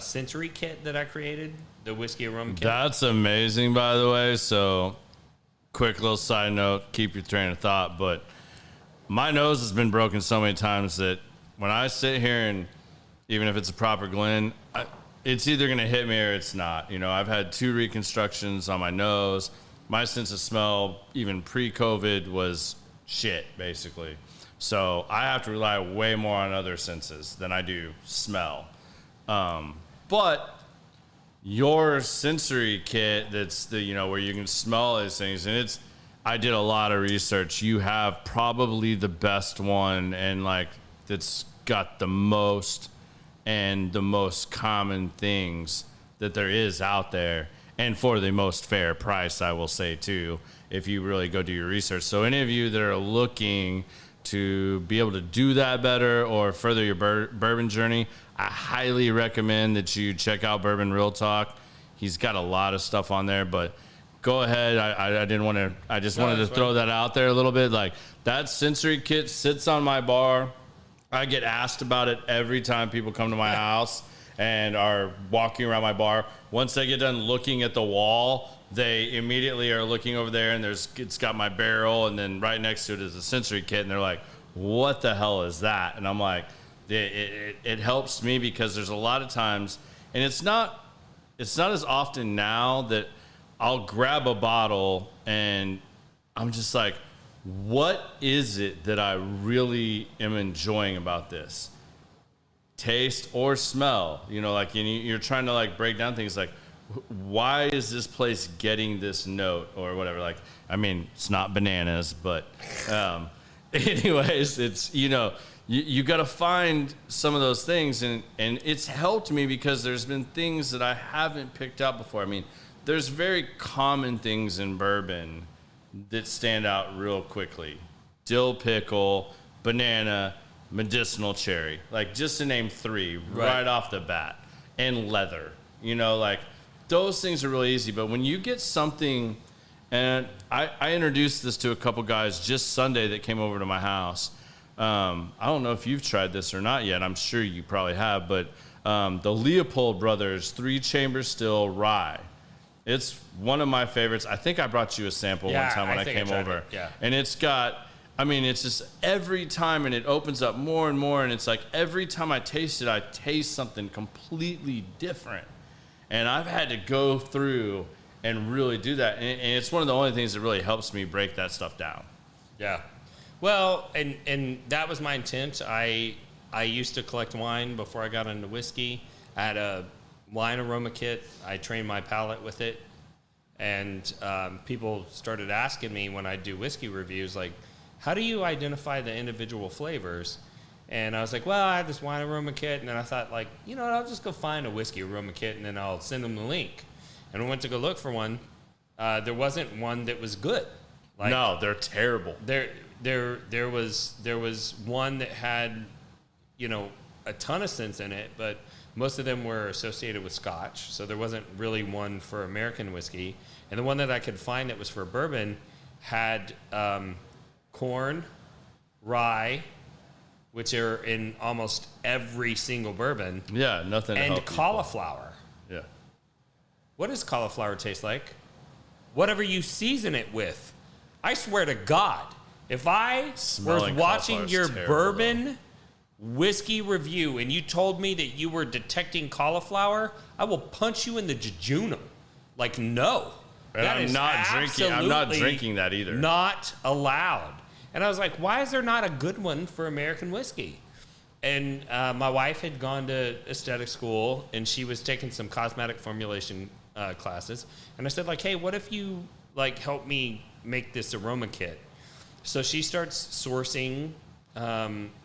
sensory kit that I created, the whiskey aroma kit. That's amazing, by the way. So, quick little side note, keep your train of thought. But my nose has been broken so many times that when I sit here and even if it's a proper Glen, it's either going to hit me or it's not. I've had 2 reconstructions on my nose. My sense of smell, even pre-COVID, was shit, basically. So I have to rely way more on other senses than I do smell. But your sensory kit, that's the where you can smell these things, and I did a lot of research. You have probably the best one, and that's got the most and the most common things that there is out there. And for the most fair price, I will say, too, if you really go do your research. So any of you that are looking to be able to do that better or further your bourbon journey, I highly recommend that you check out Bourbon Real Talk. He's got a lot of stuff on there, but go ahead. I just wanted to throw that out there a little bit. That sensory kit sits on my bar. I get asked about it every time people come to my house and are walking around my bar. Once they get done looking at the wall, they immediately are looking over there, and it's got my barrel, and then right next to it is a sensory kit, and they're like, what the hell is that? And I'm like, it helps me because there's a lot of times, and it's not as often now that I'll grab a bottle and I'm just like, what is it that I really am enjoying about this? Taste or smell, you're trying to break down things why is this place getting this note or whatever? It's not bananas, but anyways, it's, you got to find some of those things, and it's helped me because there's been things that I haven't picked out before. There's very common things in bourbon that stand out real quickly. Dill pickle, banana, medicinal cherry, just to name 3 right off the bat, and leather. Those things are really easy. But when you get something And I introduced this to a couple guys just Sunday that came over to my house. I don't know if you've tried this or not yet. I'm sure you probably have, but the Leopold Brothers 3-chamber still rye. It's one of my favorites. I think I brought you a sample one time when I came over. Yeah. And it's got, I mean, it's just every time, and it opens up more and more, and it's like every time I taste it, I taste something completely different. And I've had to go through and really do that. And it's one of the only things that really helps me break that stuff down. Yeah. Well, and that was my intent. I used to collect wine before I got into whiskey. I had a wine aroma kit. I trained my palate with it. And people started asking me when I do whiskey reviews, like, how do you identify the individual flavors? And I was like, well, I have this wine aroma kit. And then I thought, like, you know what, I'll just go find a whiskey aroma kit, and then I'll send them the link. And I went to go look for one. There wasn't one that was good. Like, no, they're terrible. There was one that had, you know, a ton of sense in it, but most of them were associated with Scotch, so there wasn't really one for American whiskey. And the one that I could find that was for bourbon had corn, rye, which are in almost every single bourbon. Yeah, nothing. And cauliflower. Yeah. What does cauliflower taste like? Whatever you season it with. I swear to God, if I was watching your bourbon whiskey review and you told me that you were detecting cauliflower, I will punch you in the jejunum. Like, no. And I'm not drinking that either. Not allowed. And I was like, why is there not a good one for American whiskey? And my wife had gone to aesthetic school, and she was taking some cosmetic formulation classes. And I said, like, hey, what if you, like, help me make this aroma kit? So she starts sourcing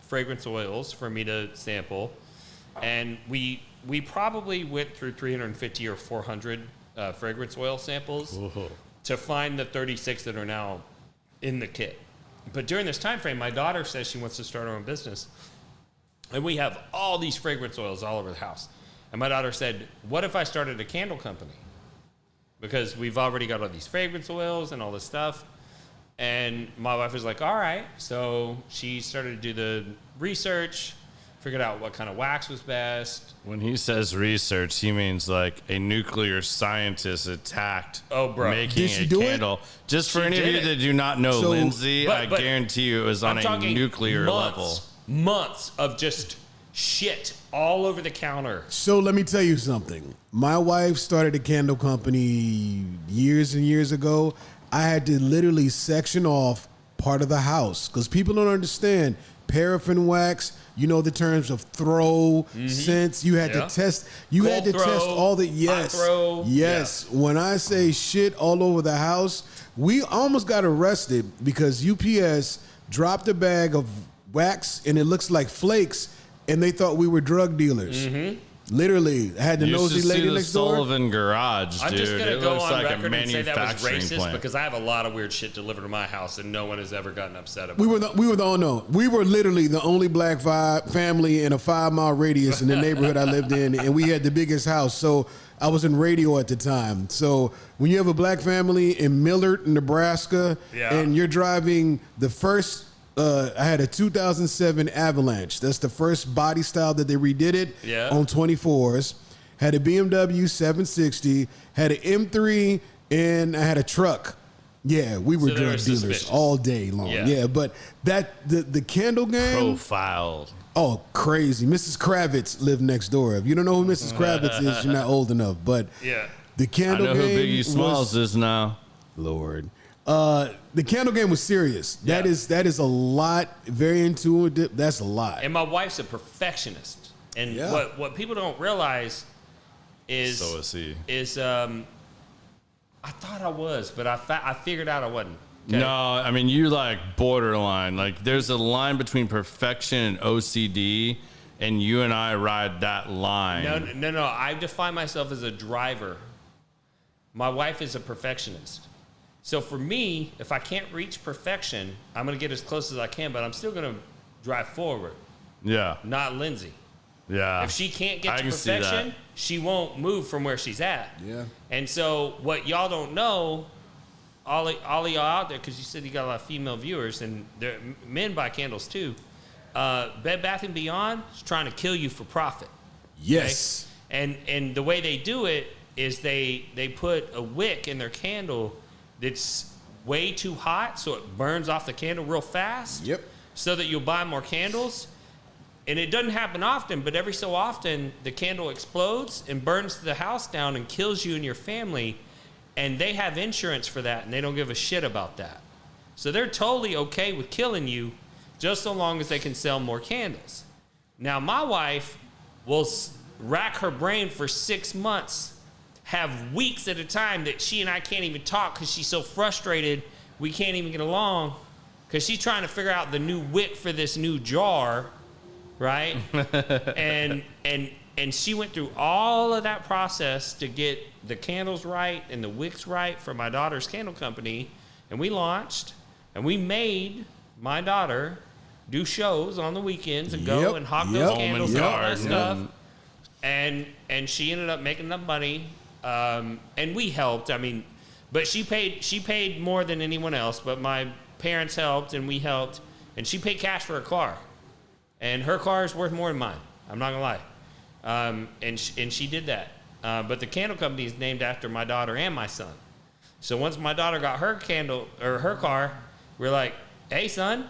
fragrance oils for me to sample. And we probably went through 350 or 400 fragrance oil samples to find the 36 that are now in the kit. But during this time frame, my daughter says she wants to start her own business. And we have all these fragrance oils all over the house. And my daughter said, what if I started a candle company? Because we've already got all these fragrance oils and all this stuff. And my wife was like, all right. So she started to do the research, figured out what kind of wax was best. When he says research, he means like a nuclear scientist attacked making a candle. Just for any of you that do not know Lindsay, I guarantee you it was on a nuclear level. Months of just shit all over the counter. So let me tell you something. My wife started a candle company years and years ago. I had to literally section off part of the house because people don't understand paraffin wax. You know the terms of throw, scents. You had to test. You had to test all the yes. Yeah. When I say shit all over the house, we almost got arrested because UPS dropped a bag of wax and it looks like flakes, and they thought we were drug dealers. Literally, I had the nosy lady next door. Sullivan garage, dude. I'm just gonna go on like record and say that was racist plant. because I have a lot of weird shit delivered to my house and no one has ever gotten upset about. We were literally the only black family in a 5-mile radius in the neighborhood I lived in, and we had the biggest house. So I was in radio at the time. So when you have a black family in Millard, Nebraska, and you're driving the first. I had a 2007 Avalanche. That's the first body style that they redid it on 24s. Had a BMW 760. Had an M3, and I had a truck. Yeah, we were drug dealers all day long. Yeah, but the candle game profiled. Oh, crazy! Mrs. Kravitz lived next door. If you don't know who Mrs. Kravitz is, you're not old enough. But the candle game. I know who Biggie Smalls is now. Lord. The candle game was serious. That is a lot, very intuitive. That's a lot. And my wife's a perfectionist. And what people don't realize is so is he. I thought I was, but I figured out I wasn't. Okay? No, I mean you like borderline. Like there's a line between perfection and OCD, and you and I ride that line. No. I define myself as a driver. My wife is a perfectionist. So for me, if I can't reach perfection, I'm going to get as close as I can, but I'm still going to drive forward. Yeah. Not Lindsay. Yeah. If she can't get to perfection, she won't move from where she's at. Yeah. And so what y'all don't know, all of y'all out there, because you said you got a lot of female viewers, and men buy candles too. Bed Bath & Beyond is trying to kill you for profit. Yes. Okay? And the way they do it is they put a wick in their candle that's way too hot, so it burns off the candle real fast. Yep. So that you'll buy more candles. And it doesn't happen often, but every so often the candle explodes and burns the house down and kills you and your family. And they have insurance for that, and they don't give a shit about that. So they're totally okay with killing you just so long as they can sell more candles. Now, my wife will rack her brain for 6 months, have weeks at a time that she and I can't even talk because she's so frustrated we can't even get along because she's trying to figure out the new wick for this new jar, right? and she went through all of that process to get the candles right and the wicks right for my daughter's candle company. And we launched, and we made my daughter do shows on the weekends and go and hawk those candles and all that stuff. And she ended up making enough money, and we helped. I mean, but she paid more than anyone else. But my parents helped, and we helped, and she paid cash for her car, and her car is worth more than mine. I'm not gonna lie, and she did that. But the candle company is named after my daughter and my son. So once my daughter got her candle or her car, we're like, "Hey, son,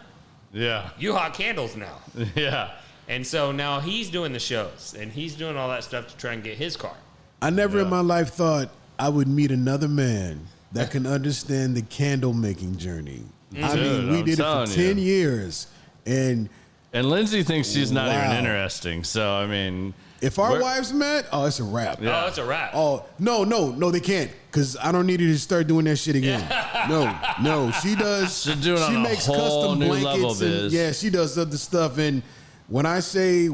you hawk candles now." Yeah. And so now he's doing the shows, and he's doing all that stuff to try and get his car. I never in my life thought I would meet another man that can understand the candle making journey. I mean, we did it for 10 years. And Lindsay thinks she's not even interesting. So, I mean, if our wives met, it's a wrap. Yeah. Oh, it's a wrap. Oh, no, they can't. Because I don't need her to start doing that shit again. No, she does. She makes whole custom new blankets. level, And, yeah, she does other stuff. And when I say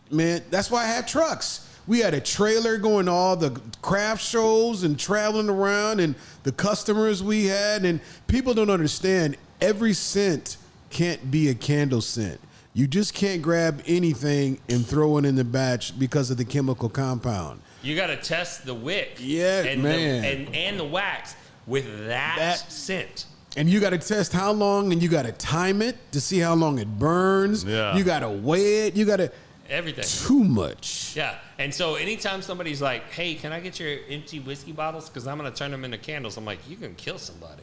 man, that's why I have trucks. We had a trailer going to all the craft shows and traveling around, and the customers we had. And people don't understand, every scent can't be a candle scent. You just can't grab anything and throw it in the batch because of the chemical compound. You got to test the wick, and the wax with that scent. And you got to test how long, and you got to time it to see how long it burns. Yeah. You got to weigh it. You got to everything. Too much. Yeah. And so anytime somebody's like, "Hey, can I get your empty whiskey bottles? Because I'm going to turn them into candles." I'm like, "You can kill somebody."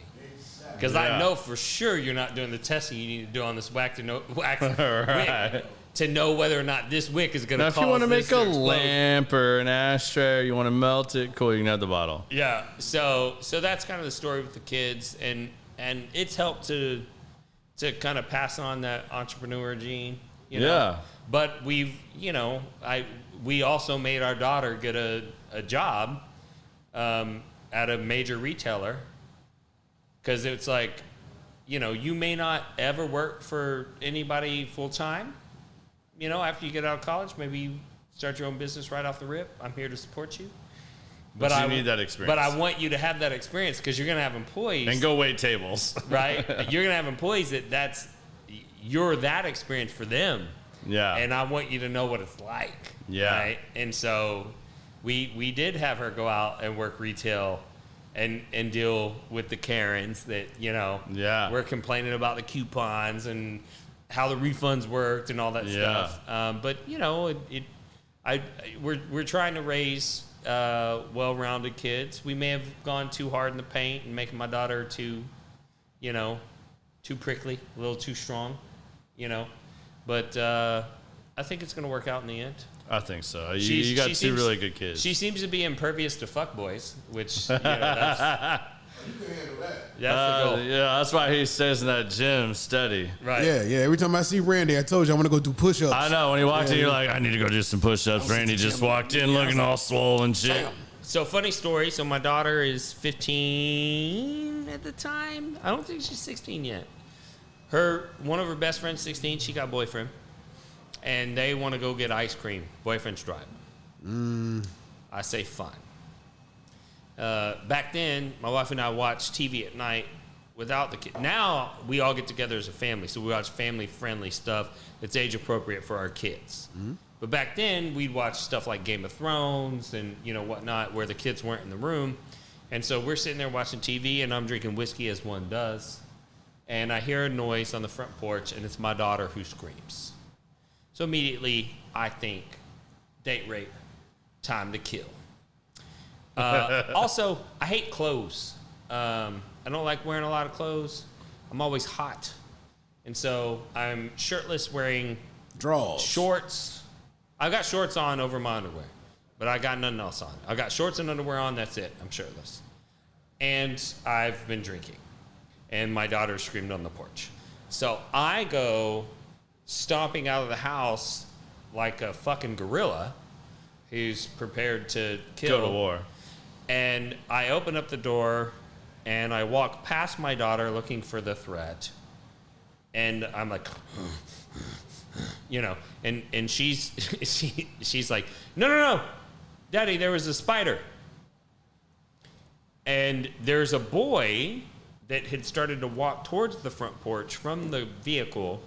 Because I know for sure you're not doing the testing you need to do on this wax wick to know whether or not this wick is going to cause this. If you want to make a explode. lamp or an ashtray, or you want to melt it, cool, you can have the bottle. Yeah. So that's kind of the story with the kids, and it's helped to kind of pass on that entrepreneur gene. You know? Yeah. But we also made our daughter get a job at a major retailer. Because it's like, you may not ever work for anybody full time. After you get out of college, maybe you start your own business right off the rip. I'm here to support you. But you need that experience. But I want you to have that experience because you're going to have employees. And go wait tables. Right? You're going to have employees you're that experience for them. Yeah. And I want you to know what it's like. Yeah. Right? And so we did have her go out and work retail and deal with the Karens that, we're complaining about the coupons and how the refunds worked and all that stuff. But, we're trying to raise well-rounded kids. We may have gone too hard in the paint and making my daughter too prickly, a little too strong, But I think it's going to work out in the end. I think so. You got two really good kids. She seems to be impervious to fuckboys, which that's the goal. Yeah, that's why he stays in that gym steady. Right. Yeah. Every time I see Randy, I told you I want to go do push-ups. I know. When he walked in, you're like, I need to go do some push-ups. Randy just walked in looking all swole and shit. So funny story. So my daughter is 15 at the time. I don't think she's 16 yet. One of her best friends, 16. She got a boyfriend. And they want to go get ice cream. Boyfriend's driving. I say, fine. Back then, my wife and I watched TV at night without the kid. Now, we all get together as a family. So we watch family-friendly stuff that's age-appropriate for our kids. But back then, we'd watch stuff like Game of Thrones and, whatnot, where the kids weren't in the room. And so we're sitting there watching TV, and I'm drinking whiskey as one does. And I hear a noise on the front porch, and it's my daughter who screams. So immediately, I think, date rape, time to kill. Also, I hate clothes. I don't like wearing a lot of clothes. I'm always hot. And so I'm shirtless, wearing Draws. shorts. I've got shorts on over my underwear, but I got nothing else on. I got shorts and underwear on, that's it. I'm shirtless. And I've been drinking. And my daughter screamed on the porch. So I go stomping out of the house like a fucking gorilla who's prepared to kill. Go to war. And I open up the door and I walk past my daughter looking for the threat. And I'm like, you know, and she's like, no, Daddy, there was a spider. And there's a boy that had started to walk towards the front porch from the vehicle.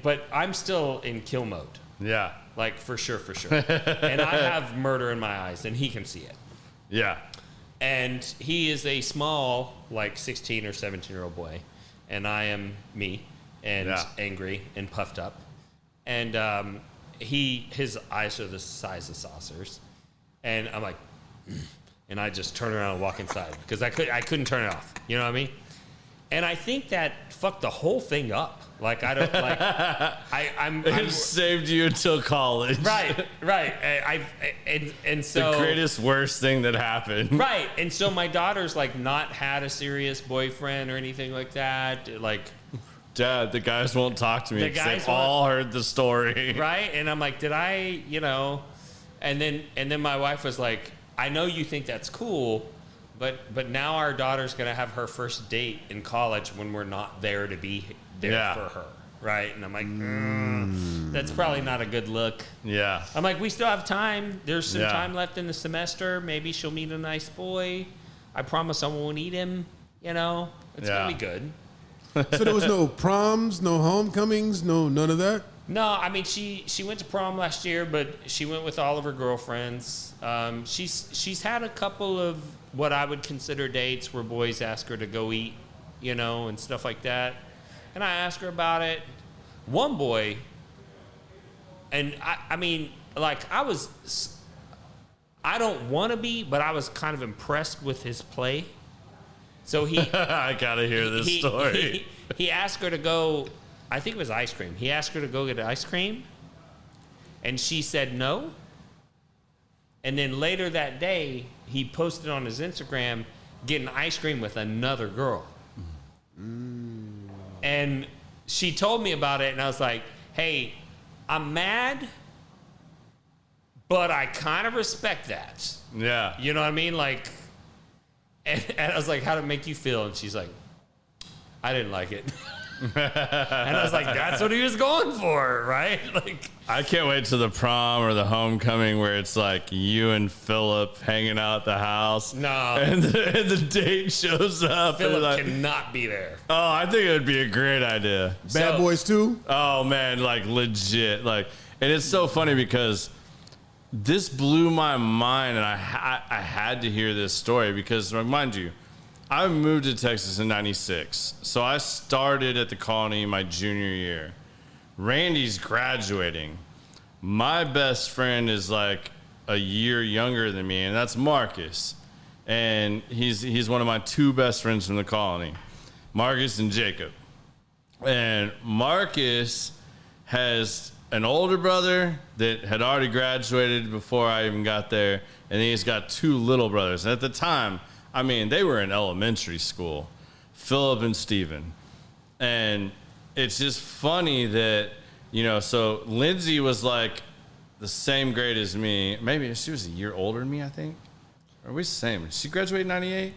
But I'm still in kill mode. Yeah. Like, for sure. And I have murder in my eyes, and he can see it. Yeah. And he is a small, like, 16 or 17-year-old boy. And I am me, and angry and puffed up. And his eyes are the size of saucers. And I'm like, and I just turn around and walk inside because I couldn't turn it off. You know what I mean? And I think that fucked the whole thing up. Like, I don't like. It saved you until college. Right. And so the greatest worst thing that happened. Right. And so my daughter's like not had a serious boyfriend or anything like that. Like, Dad, the guys won't talk to me The because guys they've all heard the story. right. And I'm like, did I, you know? And then my wife was like, I know you think that's cool, but now our daughter's gonna have her first date in college when we're not there to be there for her, right? And I'm like, that's probably not a good look. Yeah. I'm like, we still have time. There's some time left in the semester. Maybe she'll meet a nice boy. I promise I won't eat him. You know, it's gonna be good. So there was no proms, no homecomings, none of that? No, I mean she went to prom last year, but she went with all of her girlfriends. She's had a couple of what I would consider dates where boys ask her to go eat, you know, and stuff like that. And I asked her about it. One boy, and I mean, like I don't want to be, but I was kind of impressed with his play. So he, I gotta hear this story. He asked her to go. I think it was ice cream. He asked her to go get ice cream, and she said no. And then later that day, he posted on his Instagram getting ice cream with another girl. And she told me about it, and I was like, hey, I'm mad, but I kind of respect that. Yeah. You know what I mean? Like, and I was like, how'd it make you feel? And she's like, I didn't like it. And I was like, that's what he was going for, right? Like, I can't wait to the prom or the homecoming where it's like you and Philip hanging out at the house. No. And the date shows up. Philip and like, cannot be there. oh, I think it would be a great idea. Bad Boys too? Oh, man, like legit. Like, and it's so funny because this blew my mind, and I had to hear this story because, mind you, I moved to Texas in 96. So I started at the colony my junior year. Randy's graduating. My best friend is like a year younger than me, and that's Marcus. And he's one of my two best friends from the colony, Marcus and Jacob. And Marcus has an older brother that had already graduated before I even got there, and then he's got two little brothers. And at the time, I mean, they were in elementary school, Philip and Steven. And it's just funny that, you know, so Lindsay was like the same grade as me. Maybe she was a year older than me, I think. Or are we the same? Did she graduate in 98?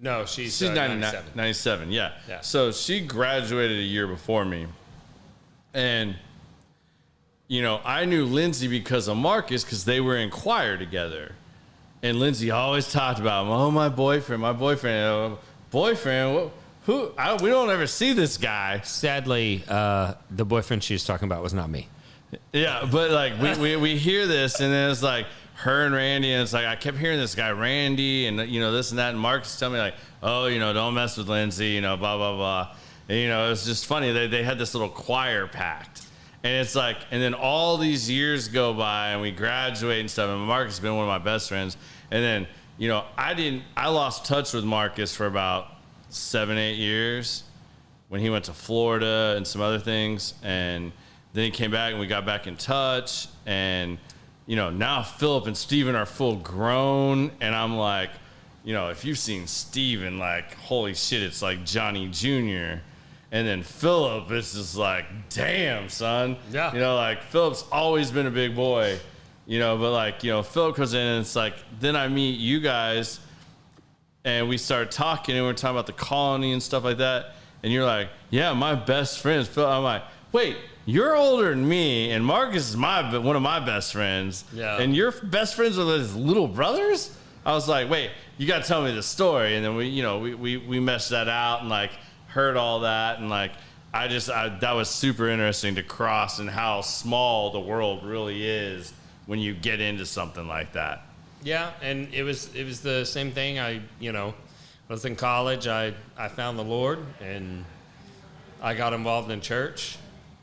No, she's 97. 97, yeah. So she graduated a year before me. And, you know, I knew Lindsay because of Marcus because they were in choir together. And Lindsay always talked about, oh, my boyfriend. Boyfriend? Who? We don't ever see this guy. Sadly, the boyfriend she was talking about was not me. Yeah, but like we hear this, and then it's like, her and Randy, and it's like I kept hearing this guy Randy, and this and that, and Marcus tell me like, oh, don't mess with Lindsay, blah blah blah, and it was just funny. They had this little choir pact, and it's like, and then all these years go by, and we graduate and stuff, and Marcus has been one of my best friends, and then I lost touch with Marcus for about 7-8 years when he went to Florida and some other things, and then he came back and we got back in touch, and now Philip and Steven are full grown, and I'm like, if you've seen Steven, like, holy shit, it's like Johnny Jr. And then Philip is just like, damn, son. Yeah. Like Philip's always been a big boy, but like, Philip comes in and it's like, then I meet you guys and we start talking and we're talking about the colony and stuff like that. And you're like, yeah, my best friends, Phil. I'm like, wait, you're older than me, and Marcus is one of my best friends. Yeah. And you're best friends with his little brothers? I was like, wait, you got to tell me the story. And then we meshed that out and like heard all that. And like, that was super interesting to cross and how small the world really is when you get into something like that. Yeah. And it was the same thing. I was in college. I found the Lord and I got involved in church.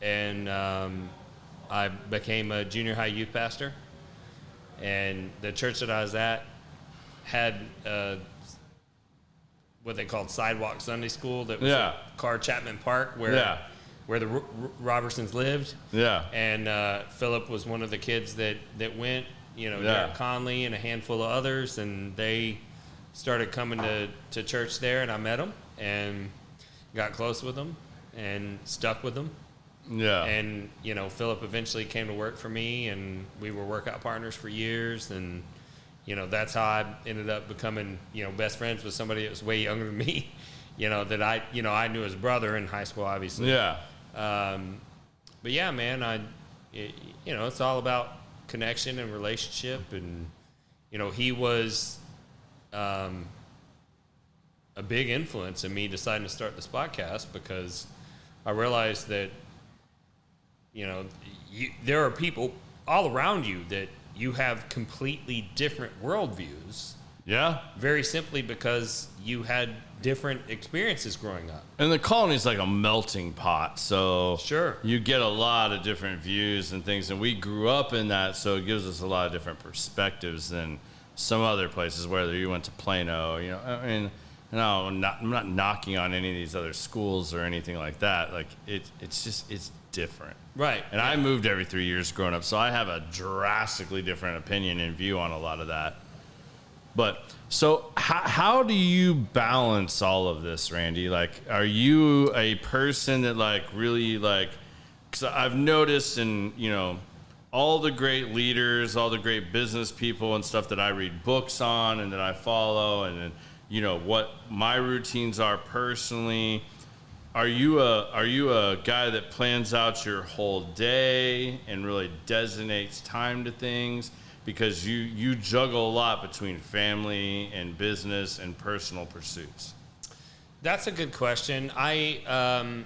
And I became a junior high youth pastor. And the church that I was at had what they called Sidewalk Sunday School that was at Carr Chapman Park where the Robertsons lived. Yeah. And Philip was one of the kids that went, Derek Conley and a handful of others, and they started coming to church there, and I met them and got close with them and stuck with them. Yeah. And, Philip eventually came to work for me, and we were workout partners for years. And, that's how I ended up becoming, best friends with somebody that was way younger than me, that I knew his brother in high school, obviously. Yeah. But yeah, man, it's all about connection and relationship. And, he was a big influence in me deciding to start this podcast because I realized that, there are people all around you that you have completely different worldviews. Yeah. Very simply because you had different experiences growing up. And the colony is like a melting pot. So sure, you get a lot of different views and things. And we grew up in that, so it gives us a lot of different perspectives than some other places, whether you went to Plano, I mean, no, I'm not knocking on any of these other schools or anything like that. Like it's different. Right. And I moved every 3 years growing up, so I have a drastically different opinion and view on a lot of that. But so how do you balance all of this, Randy? Like, are you a person that like really like, because I've noticed in, all the great leaders, all the great business people and stuff that I read books on and that I follow, and then, what my routines are personally. Are you a guy that plans out your whole day and really designates time to things? Because you juggle a lot between family and business and personal pursuits. That's a good question. I am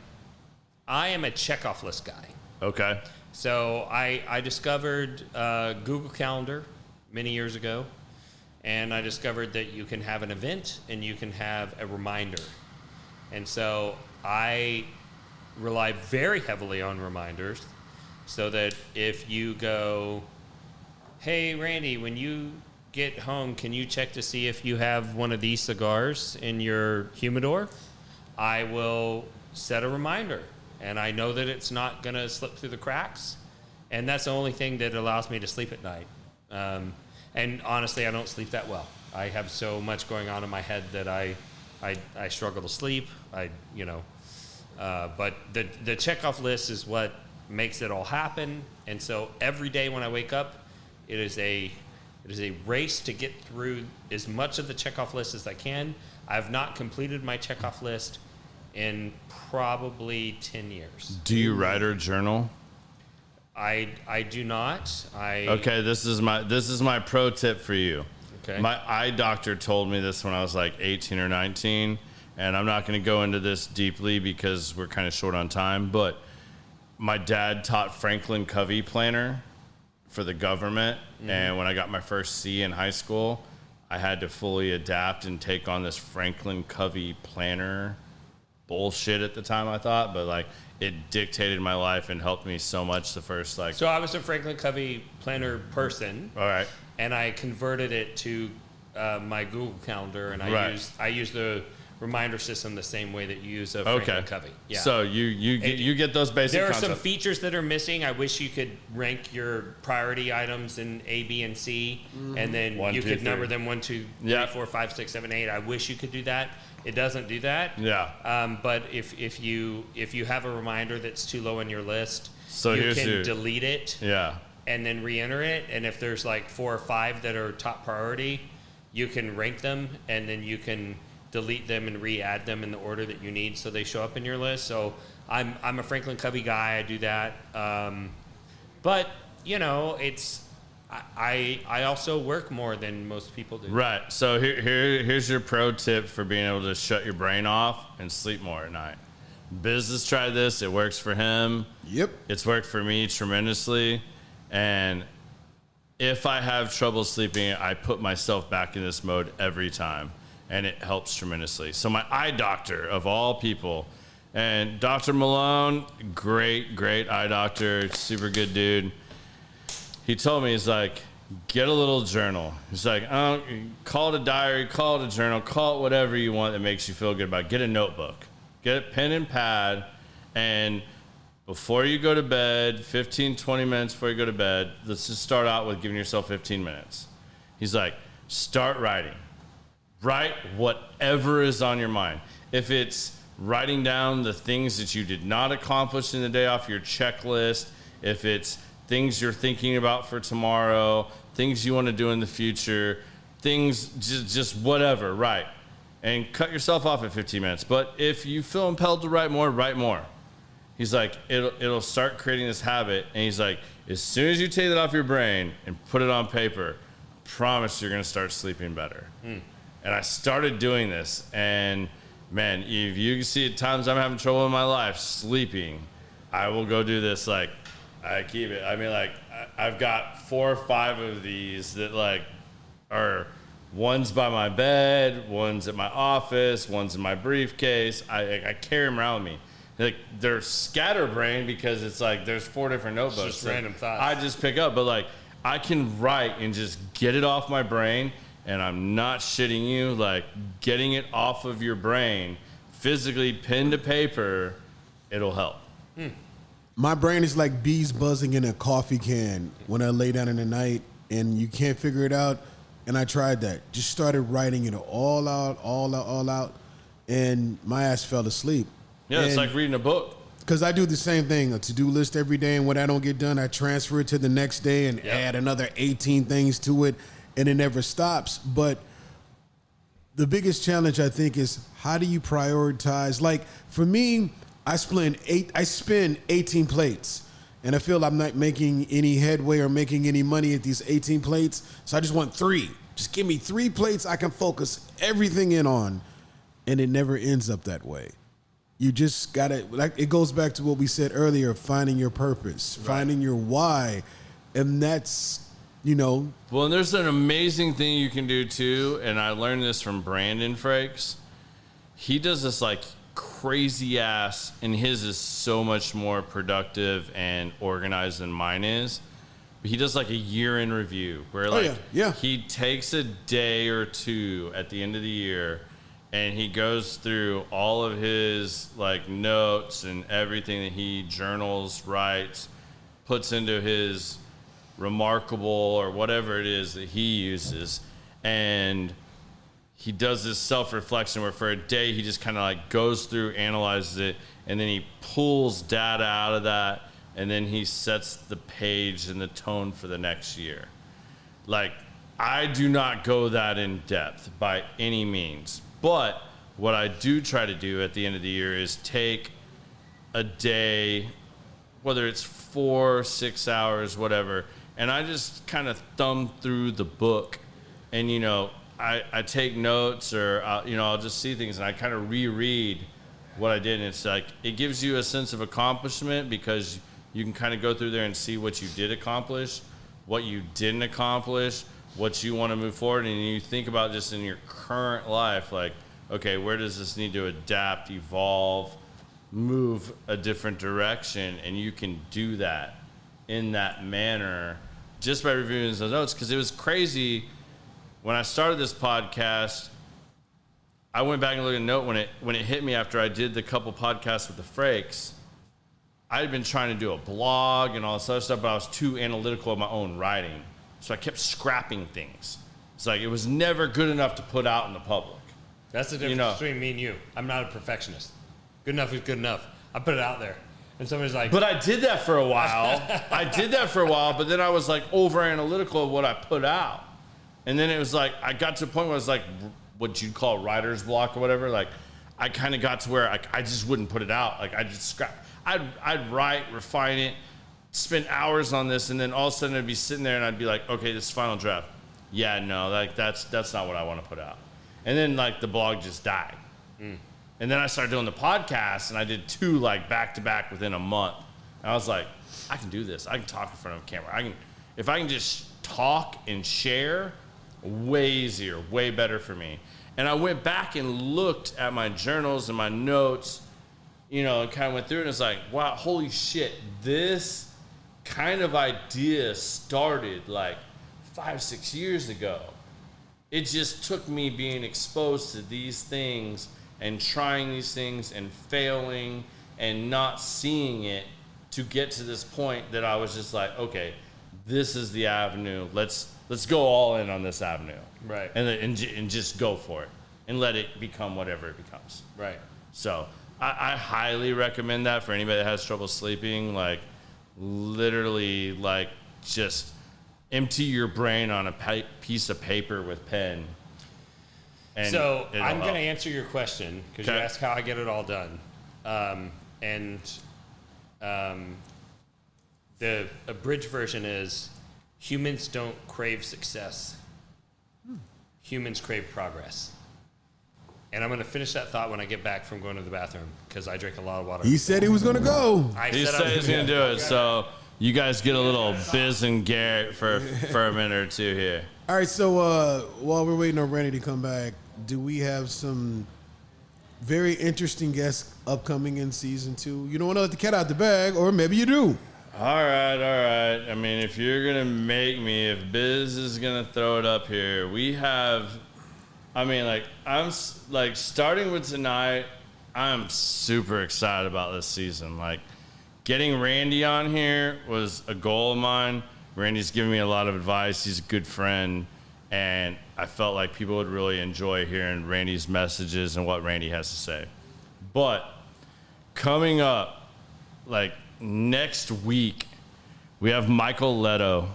a checkoff list guy. Okay. So I discovered Google Calendar many years ago, and I discovered that you can have an event and you can have a reminder. And so I rely very heavily on reminders so that if you go, hey, Randy, when you get home, can you check to see if you have one of these cigars in your humidor? I will set a reminder, and I know that it's not going to slip through the cracks, and that's the only thing that allows me to sleep at night. And honestly, I don't sleep that well. I have so much going on in my head that I struggle to sleep. But the checkoff list is what makes it all happen. And so every day when I wake up, it is a race to get through as much of the checkoff list as I can. I have not completed my checkoff list in probably 10 years. Do you write or journal? I do not. Okay, this is my pro tip for you. Okay. My eye doctor told me this when I was like 18 or 19, and I'm not going to go into this deeply because we're kind of short on time, but my dad taught Franklin Covey planner for the government. And when I got my first C in high school, I had to fully adapt and take on this Franklin Covey planner bullshit at the time, I thought, but like it dictated my life and helped me so much the first like. So I was a Franklin Covey planner person. All right. And I converted it to my Google Calendar, and I use the reminder system the same way that you use a Franklin Covey. Yeah. So you get those basic There are concepts. some features that are missing. I wish you could rank your priority items in A, B, and C, and then One, you two, could three. number them 1, 2, 3, 4, 5, 6, 7, 8. I wish you could do that. It doesn't do that. Yeah. But if you have a reminder that's too low on your list, So you here's can your- delete it. Yeah. And then re-enter it. And if there's like 4 or 5 that are top priority, you can rank them, and then you can delete them and re-add them in the order that you need so they show up in your list. So I'm a Franklin Covey guy. I do that. But you know, I also work more than most people do. Right. So here's your pro tip for being able to shut your brain off and sleep more at night. Business tried this. It works for him. Yep. It's worked for me tremendously. And if I have trouble sleeping, I put myself back in this mode every time, and it helps tremendously. So my eye doctor of all people, and Dr. Malone, great eye doctor, super good dude. He told me, he's like, get a little journal. He's like, oh, call it a diary, call it a journal, call it whatever you want that makes you feel good about it. Get a notebook, get a pen and pad, and before you go to bed, 15, 20 minutes before you go to bed, let's just start out with giving yourself 15 minutes. He's like, start writing. Write whatever is on your mind. If it's writing down the things that you did not accomplish in the day off your checklist, if it's things you're thinking about for tomorrow, things you want to do in the future, things, just whatever, write. And cut yourself off at 15 minutes. But if you feel impelled to write more, write more. He's like, it'll start creating this habit. And he's like, as soon as you take it off your brain and put it on paper, I promise you're going to start sleeping better. And I started doing this. And man, if you see at times I'm having trouble in my life sleeping, I will go do this. Like, I keep it. I mean, like, I've got 4 or 5 of these that like are one's by my bed, one's at my office, one's in my briefcase. I carry them around with me. Like, they're scatterbrained because it's like there's 4 different notebooks. It's just random thoughts. I just pick up, but like I can write and just get it off my brain, and I'm not shitting you. Like, getting it off of your brain, physically, pen to paper, it'll help. My brain is like bees buzzing in a coffee can when I lay down in the night and you can't figure it out. And I tried that. Just started writing it all out, and my ass fell asleep. Yeah, it's And- like reading a book. Because I do the same thing, a to-do list every day, and when I don't get done, I transfer it to the next day and add another 18 things to it, and it never stops. But the biggest challenge, I think, is how do you prioritize? Like, for me, I spin 18 plates, and I feel I'm not making any headway or making any money at these 18 plates, so I just want 3. Just give me 3 plates I can focus everything in on, and it never ends up that way. You just gotta, like, it goes back to what we said earlier, finding your purpose, finding your why. And that's, Well, and there's an amazing thing you can do too, and I learned this from Brandon Frakes. He does this like crazy ass, and his is so much more productive and organized than mine is. But he does like a year in review where he takes a day or 2 at the end of the year, and he goes through all of his like notes and everything that he journals, writes, puts into his Remarkable or whatever it is that he uses. And he does this self-reflection where for a day he just kind of like goes through, analyzes it, and then he pulls data out of that, and then he sets the page and the tone for the next year. Like, I do not go that in depth by any means. But what I do try to do at the end of the year is take a day, whether it's 4, 6 hours, whatever, and I just kind of thumb through the book, and I take notes, or I'll just see things, and I kind of reread what I did, and it's like it gives you a sense of accomplishment because you can kind of go through there and see what you did accomplish. what you didn't accomplish, what you want to move forward, and you think about just in your current life, like, okay, where does this need to adapt, evolve, move a different direction, and you can do that in that manner just by reviewing those notes. Because it was crazy when I started this podcast. I went back and looked at a note when it hit me after I did the couple podcasts with the Frakes. I had been trying to do a blog and all this other stuff, but I was too analytical of my own writing. So I kept scrapping things. It's like it was never good enough to put out in the public. That's the difference between me and you. I'm not a perfectionist. Good enough is good enough. I put it out there. And somebody's like... But I did that for a while. But then I was like over analytical of what I put out. And then it was like, I got to a point where I was like, what you'd call writer's block or whatever. Like, I kind of got to where I just wouldn't put it out. Like, I just scrap. I'd write, refine it, spend hours on this, and then all of a sudden I'd be sitting there and I'd be like, okay, this is final draft. Yeah, no, like that's not what I want to put out. And then like the blog just died. And then I started doing the podcast, and I did 2 like back to back within a month. And I was like, I can do this. I can talk in front of a camera. If I can just talk and share, way easier, way better for me. And I went back and looked at my journals and my notes, and kind of went through it, and it's like, wow, holy shit, this kind of idea started like 5-6 years ago. It just took me being exposed to these things and trying these things and failing and not seeing it to get to this point that I was just like, okay, this is the avenue. Let's go all in on this avenue. Right. And just go for it and let it become whatever it becomes. Right. So I highly recommend that for anybody that has trouble sleeping. Like, literally, like, just empty your brain on a piece of paper with pen. And so I'm going to answer your question because you asked how I get it all done. The abridged version is humans don't crave success. Humans crave progress. And I'm going to finish that thought when I get back from going to the bathroom because I drink a lot of water. He said he was going to go. He said he was going to do it. So you guys get a little Biz and Garrett for a minute or two here. All right, so while we're waiting on Randy to come back, do we have some very interesting guests upcoming in season 2? You don't want to let the cat out the bag, or maybe you do. All right. I mean, if you're going to make me, if Biz is going to throw it up here, we have, I'm starting with tonight, I'm super excited about this season. Like, getting Randy on here was a goal of mine. Randy's given me a lot of advice. He's a good friend. And I felt like people would really enjoy hearing Randy's messages and what Randy has to say. But coming up, like next week, we have Michael Leto.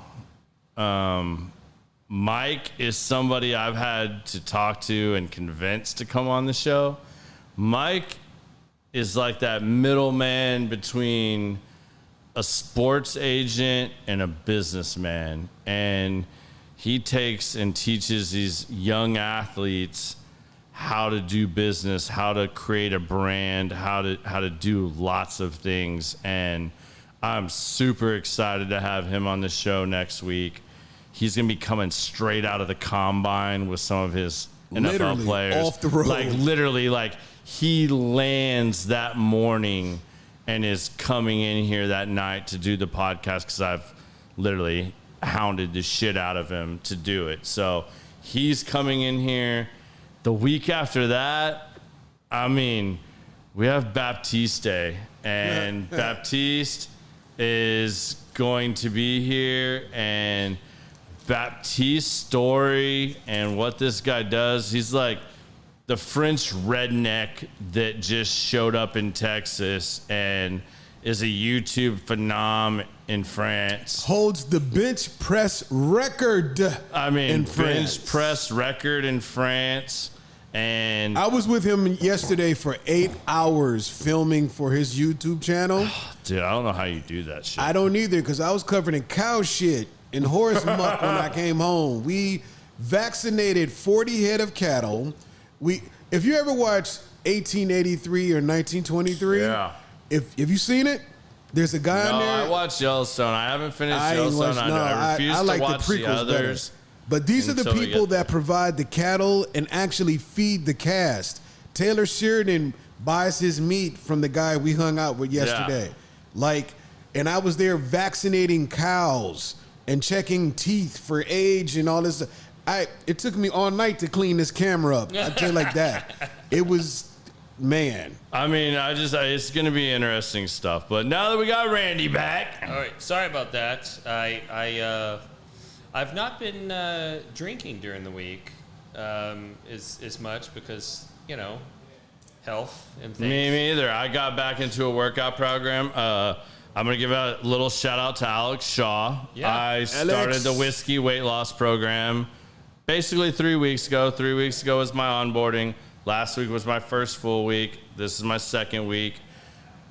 Mike is somebody I've had to talk to and convince to come on the show. Mike is like that middleman between a sports agent and a businessman. And he takes and teaches these young athletes how to do business, how to create a brand, how to do lots of things. And I'm super excited to have him on the show next week. He's going to be coming straight out of the combine with some of his NFL players. Off the road. Like he lands that morning and is coming in here that night to do the podcast because I've literally hounded the shit out of him to do it. So he's coming in here. The week after that, we have Baptiste, and Baptiste is going to be here, and Baptiste's story and what this guy does, he's like the French redneck that just showed up in Texas and is a YouTube phenom in France. Holds the bench press record in France. Bench press record in France. And I was with him yesterday for 8 hours filming for his YouTube channel. Dude, I don't know how you do that shit. I don't either, because I was covered in cow shit and horse muck when I came home. We vaccinated 40 head of cattle. If you ever watched 1883 or 1923, yeah. If you seen it, There's a guy No, on there. I watched Yellowstone. I haven't finished I ain't Yellowstone. watched, no, I refuse I like to watch the the prequels better. others. But these are the until we people get that provide the cattle and actually feed the cast. Taylor Sheridan buys his meat from the guy we hung out with yesterday. Like, and I was there vaccinating cows and checking teeth for age and all this. It took me all night to clean this camera up. I tell you like that. It was, man. I mean, it's going to be interesting stuff. But now that we got Randy back. All right, sorry about that. I've not been drinking during the week as much because, you know, health and things. Me either. I got back into a workout program. I'm going to give a little shout out to Alex Shaw. Yeah. I started the whiskey weight loss program basically 3 weeks ago. 3 weeks ago was my onboarding. Last week was my first full week. This is my second week.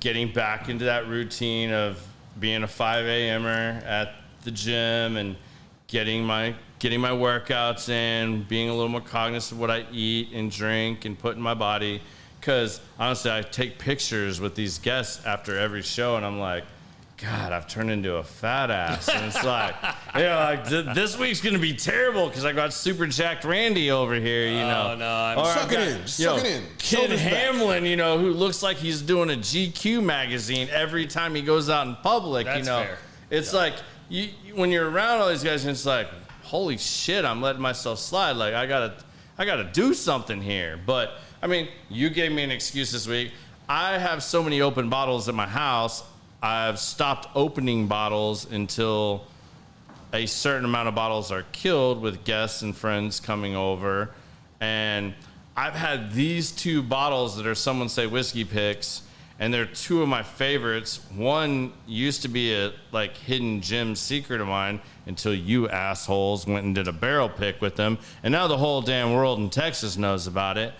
Getting back into that routine of being a 5 a.m.er at the gym and getting my workouts in, being a little more cognizant of what I eat and drink and put in my body. Because honestly, I take pictures with these guests after every show, and I'm like, God, I've turned into a fat ass. And it's like, you know, like this week's gonna be terrible because I got super jacked Randy over here, you know. Oh no, I'm Suck it in. Suck it in. Kid Shoulders back. Hamlin, you know, who looks like he's doing a GQ magazine every time he goes out in public. That's you know, fair. It's like when you're around all these guys, and it's like, holy shit, I'm letting myself slide. Like I gotta do something here. But I mean, you gave me an excuse this week. I have so many open bottles at my house. I've stopped opening bottles until a certain amount of bottles are killed with guests and friends coming over. And I've had these two bottles that are Someone Say Whiskey Picks, and they're two of my favorites. One used to be a like hidden gem secret of mine until you assholes went and did a barrel pick with them. And now the whole damn world in Texas knows about it.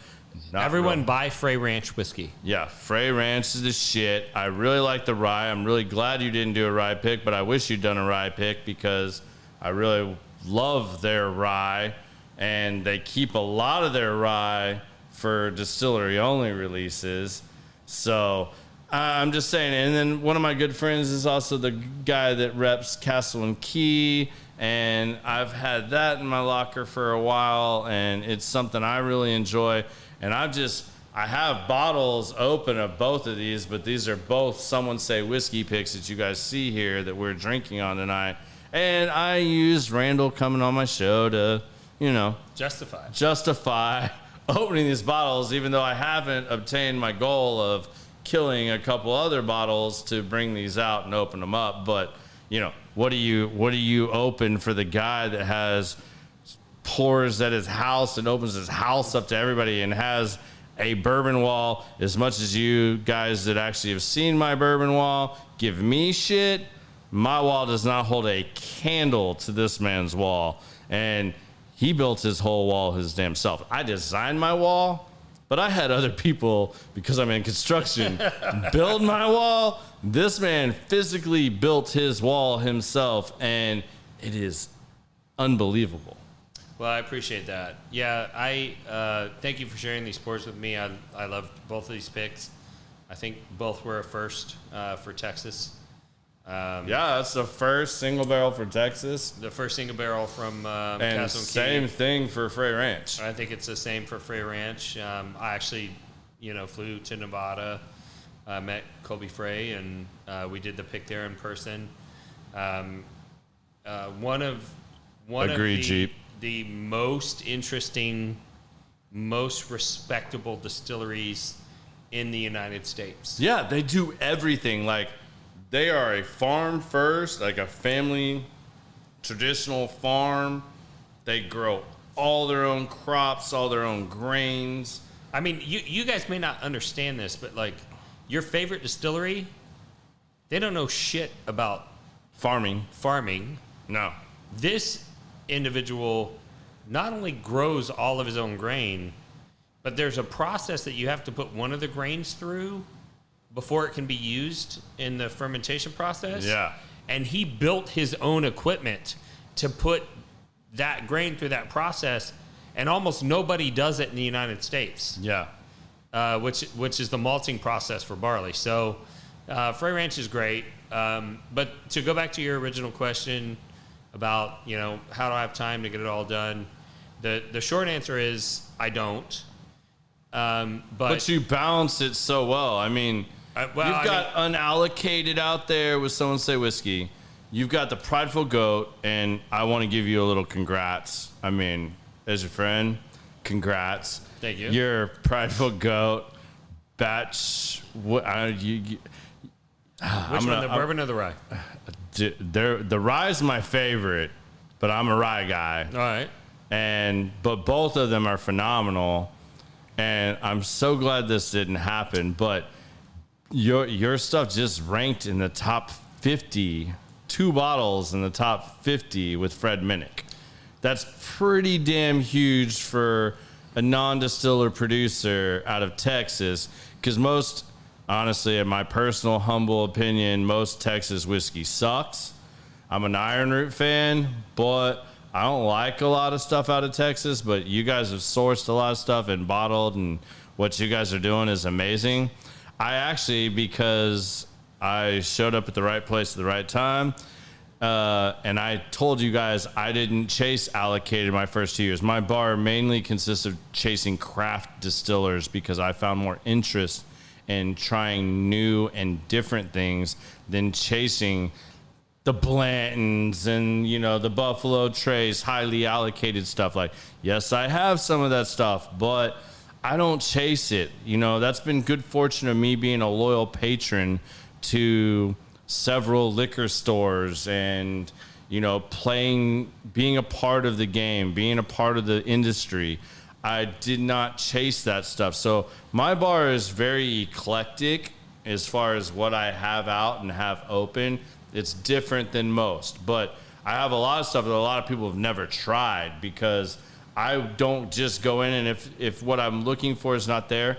Not Everyone real. buy Frey Ranch whiskey. Yeah, Frey Ranch is the shit. I really like the rye. I'm really glad you didn't do a rye pick, but I wish you'd done a rye pick because I really love their rye, and they keep a lot of their rye for distillery-only releases. So I'm just saying. And then one of my good friends is also the guy that reps Castle and Key, and I've had that in my locker for a while, and it's something I really enjoy. And I have bottles open of both of these, but these are both Someone Say Whiskey Picks that you guys see here that we're drinking on tonight. And I used Randall coming on my show to, you know, justify opening these bottles, even though I haven't obtained my goal of killing a couple other bottles to bring these out and open them up. But, you know, what do you open for the guy that has pours at his house and opens his house up to everybody and has a bourbon wall? As much as you guys that actually have seen my bourbon wall give me shit, my wall does not hold a candle to this man's wall. And he built his whole wall his damn self. I designed my wall, but I had other people, because I'm in construction, build my wall. This man physically built his wall himself, and it is unbelievable. Well, I appreciate that. Yeah, I thank you for sharing these pours with me. I loved both of these picks. I think both were a first for Texas. Yeah, that's the first single barrel for Texas. The first single barrel from and Castle and same Key. thing for Frey Ranch. I think it's the same for Frey Ranch. I actually, flew to Nevada, met Colby Frey, and we did the pick there in person. One of the most interesting, most respectable distilleries in the United States. Yeah, they do everything. Like, they are a farm first, like a family traditional farm. They grow all their own crops, all their own grains. I mean, you guys may not understand this, but like your favorite distillery, they don't know shit about Farming. No. This individual not only grows all of his own grain, but there's a process that you have to put one of the grains through before it can be used in the fermentation process. Yeah. And he built his own equipment to put that grain through that process, and almost nobody does it in the United States. Yeah. Which is the malting process for barley. So Frey Ranch is great. But to go back to your original question about, how do I have time to get it all done? The short answer is I don't. But you balance it so well. I mean, you've got unallocated out there with Someone Say Whiskey. You've got the Prideful Goat, and I want to give you a little congrats. I mean, as your friend, congrats. Thank you. You're Prideful Goat. Batch. Which one, the bourbon or the rye? The rye's my favorite, but I'm a rye guy. All right. But both of them are phenomenal, and I'm so glad this didn't happen. But your stuff just ranked in the top 50, 2 bottles in the top 50 with Fred Minnick. That's pretty damn huge for a non-distiller producer out of Texas, because most, honestly, in my personal humble opinion, most Texas whiskey sucks. I'm an Iron Root fan, but I don't like a lot of stuff out of Texas, but you guys have sourced a lot of stuff and bottled, and what you guys are doing is amazing. I actually, because I showed up at the right place at the right time, and I told you guys I didn't chase allocated my first 2 years. My bar mainly consists of chasing craft distillers because I found more interest in trying new and different things than chasing the Blantons and, the Buffalo Trace, highly allocated stuff. Like, yes, I have some of that stuff, but I don't chase it. That's been good fortune of me being a loyal patron to several liquor stores and, being a part of the game, being a part of the industry. I did not chase that stuff. So my bar is very eclectic as far as what I have out and have open. It's different than most, but I have a lot of stuff that a lot of people have never tried because I don't just go in and if what I'm looking for is not there,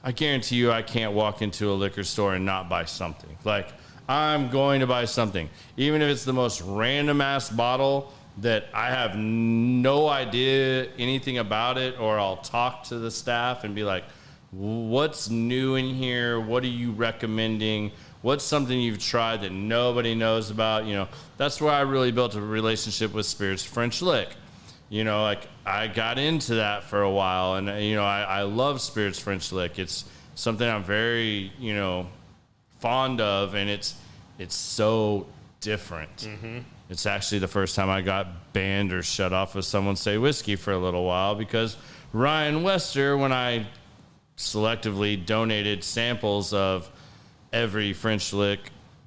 I guarantee you I can't walk into a liquor store and not buy something. Like, I'm going to buy something. Even if it's the most random ass bottle that I have no idea anything about it, or I'll talk to the staff and be like, what's new in here? What are you recommending? What's something you've tried that nobody knows about? That's where I really built a relationship with Spirits French Lick. I got into that for a while, and, I love Spirits French Lick. It's something I'm very, fond of, and it's so different. Mm-hmm. It's actually the first time I got banned or shut off with Someone Say Whiskey for a little while because Ryan Wester, when I selectively donated samples of every French Lick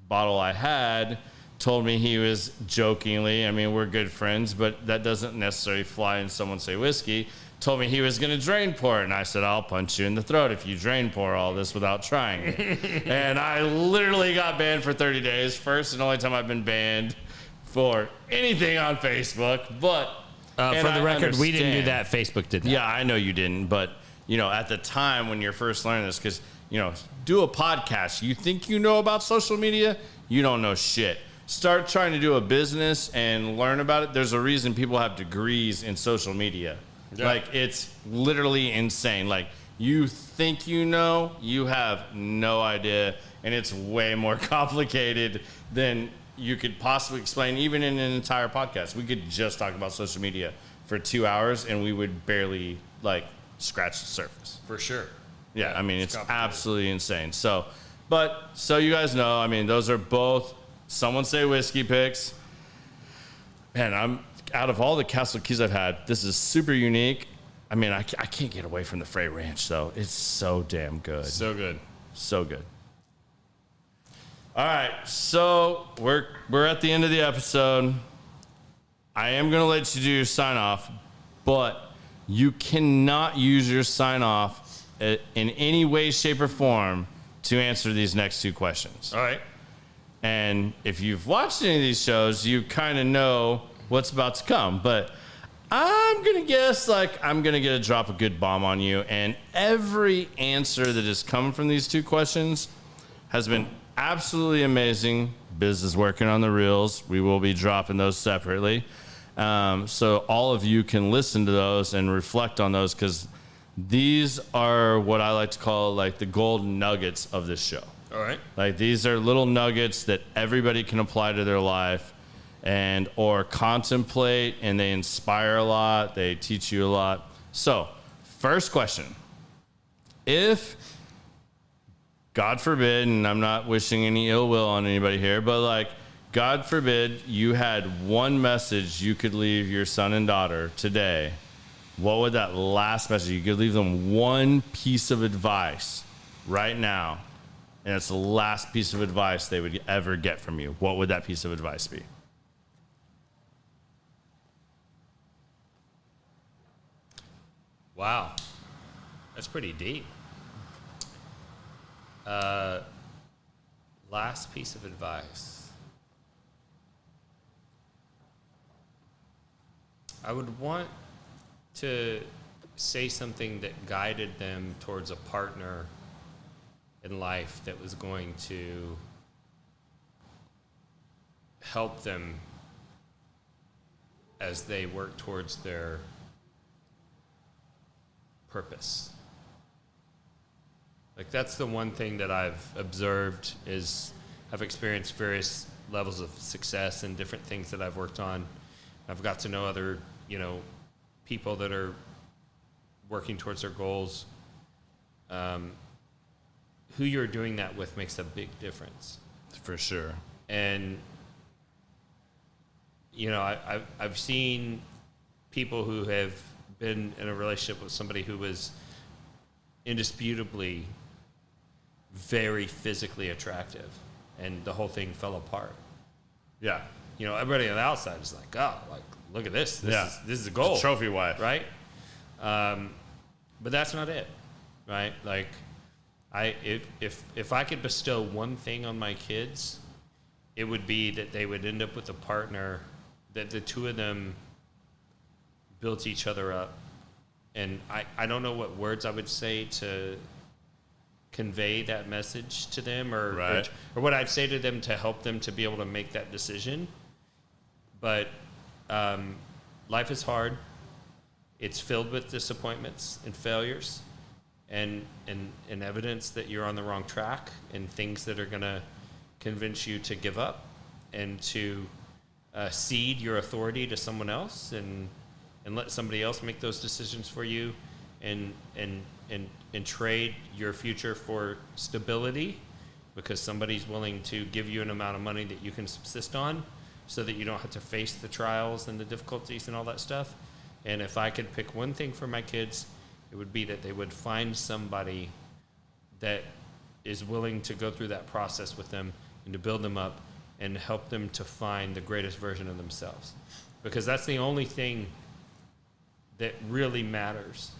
bottle I had, told me he was jokingly, we're good friends, but that doesn't necessarily fly in Someone Say Whiskey, told me he was going to drain pour it. And I said, I'll punch you in the throat if you drain pour all this without trying it. And I literally got banned for 30 days. First and only time I've been banned for anything on Facebook. But for the record, we didn't do that. Facebook did that. Yeah, I know you didn't. But, at the time when you're first learning this, because, do a podcast. You think you know about social media? You don't know shit. Start trying to do a business and learn about it. There's a reason people have degrees in social media. Yeah. Like, it's literally insane. Like, you think you know, you have no idea, and it's way more complicated than you could possibly explain, even in an entire podcast. We could just talk about social media for 2 hours, and we would barely, scratch the surface. For sure. Yeah, it's absolutely insane. So you guys know, those are both Someone Say Whiskey picks. Man, out of all the Castle Keys I've had, this is super unique. I can't get away from the Frey Ranch, though. It's so damn good. So good. So good. All right, so we're at the end of the episode. I am going to let you do your sign-off, but you cannot use your sign-off in any way, shape, or form to answer these next 2 questions. All right. And if you've watched any of these shows, you kind of know what's about to come. But I'm going to guess, I'm going to get a drop a good bomb on you. And every answer that has come from these 2 questions has been absolutely amazing. Biz is working on the reels. We will be dropping those separately. So all of you can listen to those and reflect on those, because these are what I like to call the golden nuggets of this show. All right. Like, these are little nuggets that everybody can apply to their life and or contemplate, and they inspire a lot. They teach you a lot. So, first question. If, God forbid, and I'm not wishing any ill will on anybody here, but like, God forbid you had one message you could leave your son and daughter today, what would that last message, you could leave them one piece of advice right now, and it's the last piece of advice they would ever get from you. What would that piece of advice be? Wow. That's pretty deep. Last piece of advice. I would want to say something that guided them towards a partner in life that was going to help them as they work towards their purpose. Like, that's the one thing that I've observed is I've experienced various levels of success and different things that I've worked on. I've got to know other, people that are working towards their goals. Who you're doing that with makes a big difference. For sure. And, I've seen people who have been in a relationship with somebody who was indisputably very physically attractive, and the whole thing fell apart. Yeah. Everybody on the outside is like, oh, like, look at this. This is a goal. It's a trophy wife. Right? But that's not it, right? Like, if I could bestow one thing on my kids, it would be that they would end up with a partner that the two of them built each other up. And I don't know what words I would say to convey that message to them or what I'd say to them to help them to be able to make that decision. But life is hard. It's filled with disappointments and failures and evidence that you're on the wrong track and things that are going to convince you to give up and to cede your authority to someone else and let somebody else make those decisions for you and trade your future for stability because somebody's willing to give you an amount of money that you can subsist on so that you don't have to face the trials and the difficulties and all that stuff. And if I could pick one thing for my kids, it would be that they would find somebody that is willing to go through that process with them and to build them up and help them to find the greatest version of themselves. Because that's the only thing that really matters,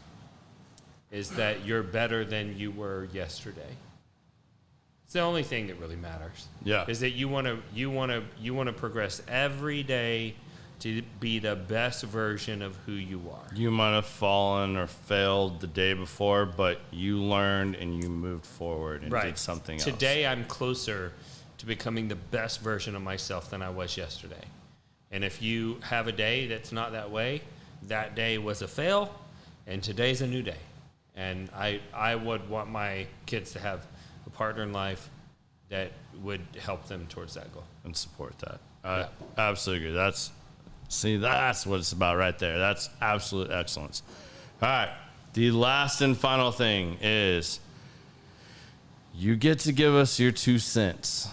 is that you're better than you were yesterday. It's the only thing that really matters. Yeah. Is that you want to progress every day to be the best version of who you are. You might have fallen or failed the day before, but you learned and you moved forward and did something else. Today I'm closer to becoming the best version of myself than I was yesterday. And if you have a day that's not that way, that day was a fail, and today's a new day. And I would want my kids to have a partner in life that would help them towards that goal. And support that. I absolutely agree. That's what it's about right there. That's absolute excellence. All right. The last and final thing is you get to give us your 2 cents.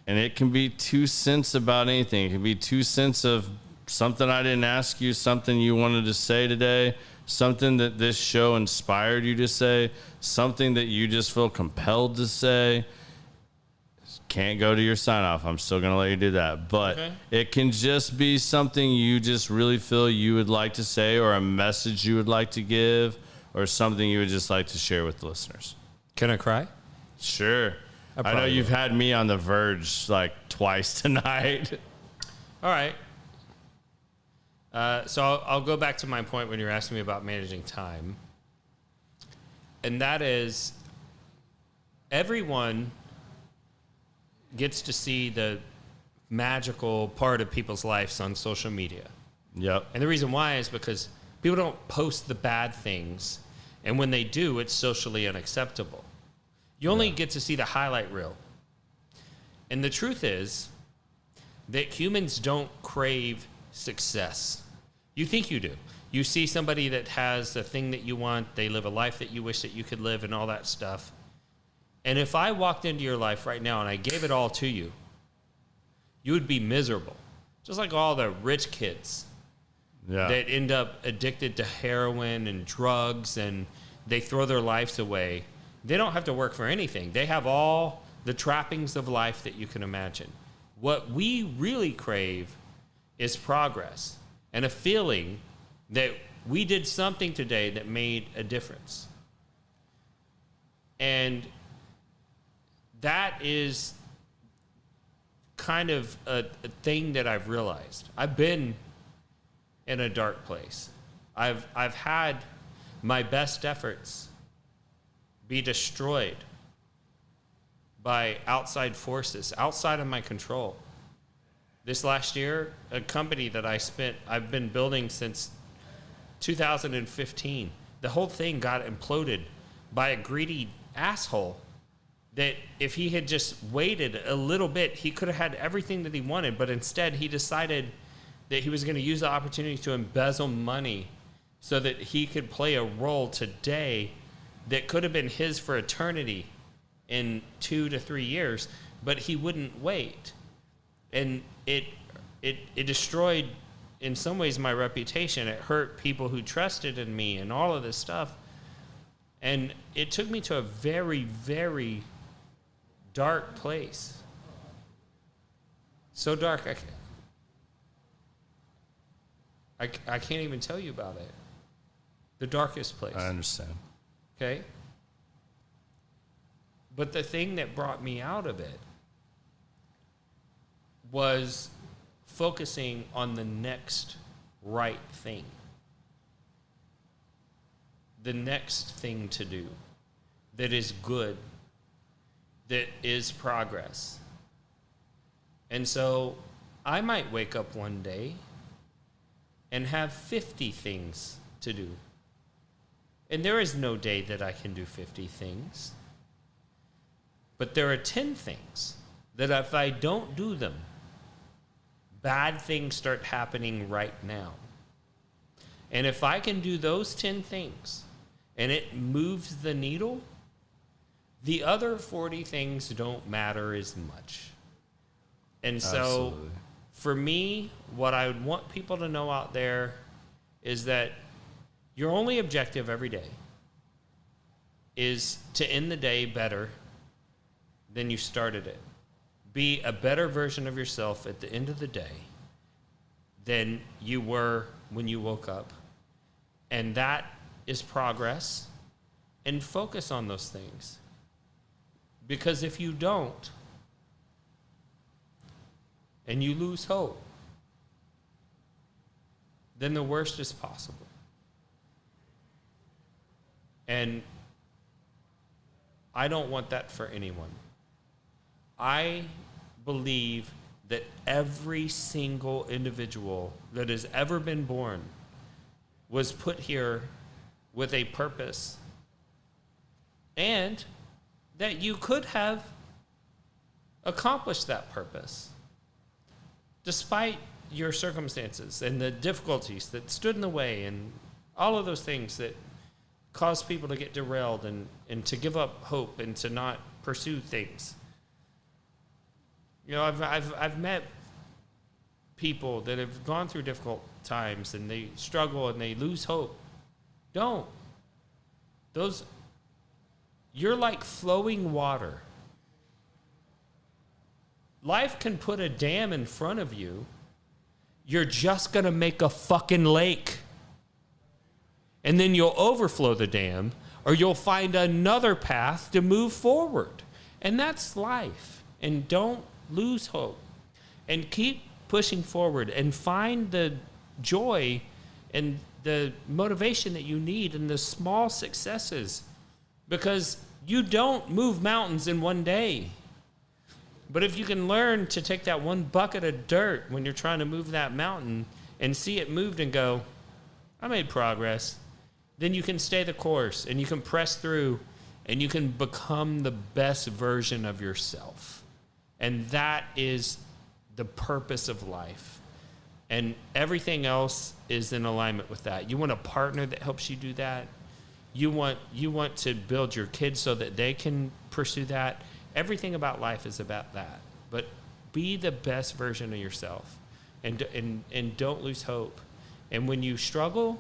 And it can be 2 cents about anything. It can be 2 cents of something I didn't ask you, something you wanted to say today, something that this show inspired you to say, something that you just feel compelled to say. Can't go to your sign off. I'm still going to let you do that. But It can just be something you just really feel you would like to say, or a message you would like to give, or something you would just like to share with the listeners. Can I cry? Sure. I know you've had me on the verge like twice tonight. All right. So I'll go back to my point when you're asking me about managing time. And that is, everyone gets to see the magical part of people's lives on social media. Yep. And the reason why is because people don't post the bad things. And when they do, it's socially unacceptable. You only get to see the highlight reel. And the truth is that humans don't crave success. You think you do. You see somebody that has the thing that you want, they live a life that you wish that you could live and all that stuff. And if I walked into your life right now and I gave it all to you, you would be miserable. Just like all the rich kids that end up addicted to heroin and drugs and they throw their lives away. They don't have to work for anything. They have all the trappings of life that you can imagine. What we really crave is progress and a feeling that we did something today that made a difference. And that is kind of a thing that I've realized. I've been in a dark place. I've had my best efforts be destroyed by outside forces, outside of my control. This last year, a company that I've been building since 2015, the whole thing got imploded by a greedy asshole that if he had just waited a little bit, he could have had everything that he wanted, but instead he decided that he was going to use the opportunity to embezzle money so that he could play a role today that could have been his for eternity in 2 to 3 years, but he wouldn't wait. And it destroyed, in some ways, my reputation. It hurt people who trusted in me and all of this stuff. And it took me to a very, very dark place. So dark, I can't even tell you about it. The darkest place. I understand. Okay? But the thing that brought me out of it was focusing on the next right thing. The next thing to do that is good, that is progress. And so I might wake up one day and have 50 things to do. And there is no day that I can do 50 things. But there are 10 things that if I don't do them, bad things start happening right now. And if I can do those 10 things and it moves the needle, the other 40 things don't matter as much. And so Absolutely. for me, what I would want people to know out there is that your only objective every day is to end the day better than you started it. Be a better version of yourself at the end of the day than you were when you woke up. And that is progress. And focus on those things. Because if you don't, and you lose hope, then the worst is possible. And I don't want that for anyone. I believe that every single individual that has ever been born was put here with a purpose, and that you could have accomplished that purpose despite your circumstances and the difficulties that stood in the way and all of those things that cause people to get derailed and to give up hope and to not pursue things. You know, I've met people that have gone through difficult times and they struggle and they lose hope. Don't. You're like flowing water. Life can put a dam in front of you. You're just going to make a fucking lake. And then you'll overflow the dam, or you'll find another path to move forward. And that's life. And don't lose hope. And keep pushing forward and find the joy and the motivation that you need in the small successes. Because you don't move mountains in one day. But if you can learn to take that one bucket of dirt when you're trying to move that mountain and see it moved and go, I made progress, then you can stay the course and you can press through and you can become the best version of yourself. And that is the purpose of life. And everything else is in alignment with that. You want a partner that helps you do that. You want to build your kids so that they can pursue that. Everything about life is about that. But be the best version of yourself, and don't lose hope. And when you struggle,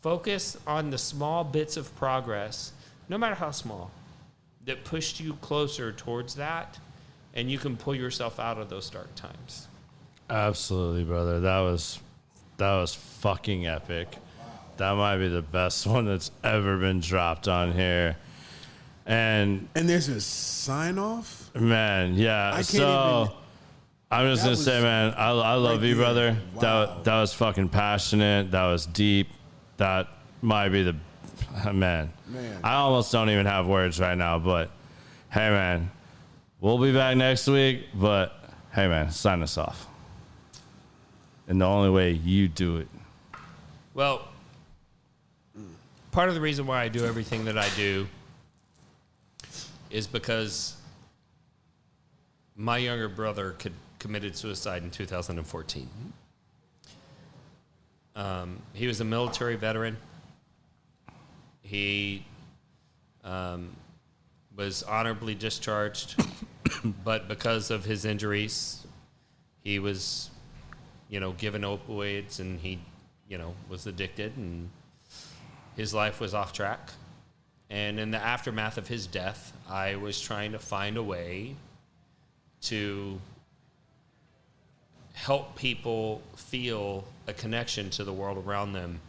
focus on the small bits of progress, no matter how small, that pushed you closer towards that, and you can pull yourself out of those dark times. Absolutely, brother. That was fucking epic. That might be the best one that's ever been dropped on here. And there's a sign off? Man, yeah. I'm just going to say, man, I love you, brother. Wow. That was fucking passionate. That was deep. That might be the, man. I almost don't even have words right now, but hey, man, we'll be back next week, but hey, man, sign us off. And the only way you do it. Well, part of the reason why I do everything that I do is because my younger brother committed suicide in 2014. He was a military veteran. He was honorably discharged, but because of his injuries, he was, given opioids, and he, was addicted, and his life was off track. And in the aftermath of his death, I was trying to find a way to help people feel a connection to the world around them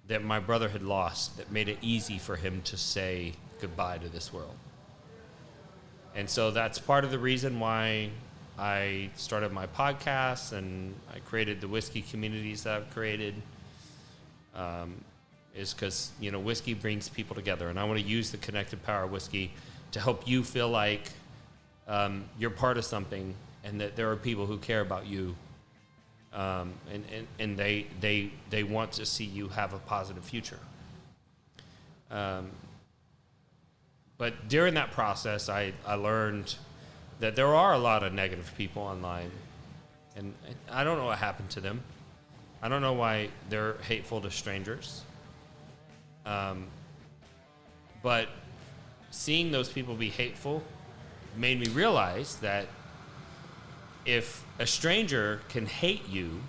that my brother had lost, that made it easy for him to say goodbye to this world. And so that's part of the reason why I started my podcast, and I created the whiskey communities that I've created, is because, whiskey brings people together. And I want to use the connected power of whiskey to help you feel like you're part of something, and that there are people who care about you, and they want to see you have a positive future. But during that process, I learned that there are a lot of negative people online, and I don't know what happened to them. I don't know why they're hateful to strangers. But seeing those people be hateful made me realize that if a stranger can hate you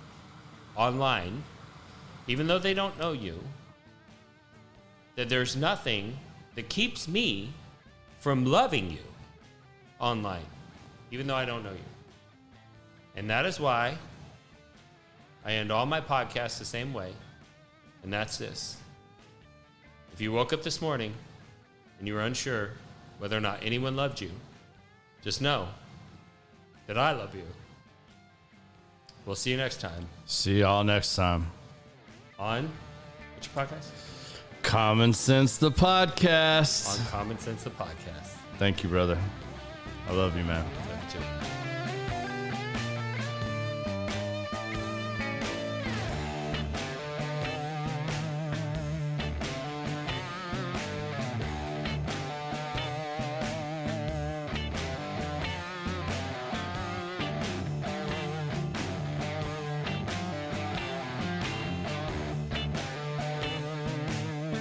online, even though they don't know you, that there's nothing that keeps me from loving you online, even though I don't know you. And that is why I end all my podcasts the same way, and that's this. If you woke up this morning and you were unsure whether or not anyone loved you, just know that I love you. We'll see you next time. See y'all next time. On, what's your podcast? Common Sense, the podcast. On Common Sense, the podcast. Thank you, brother. I love you, man. Love you too.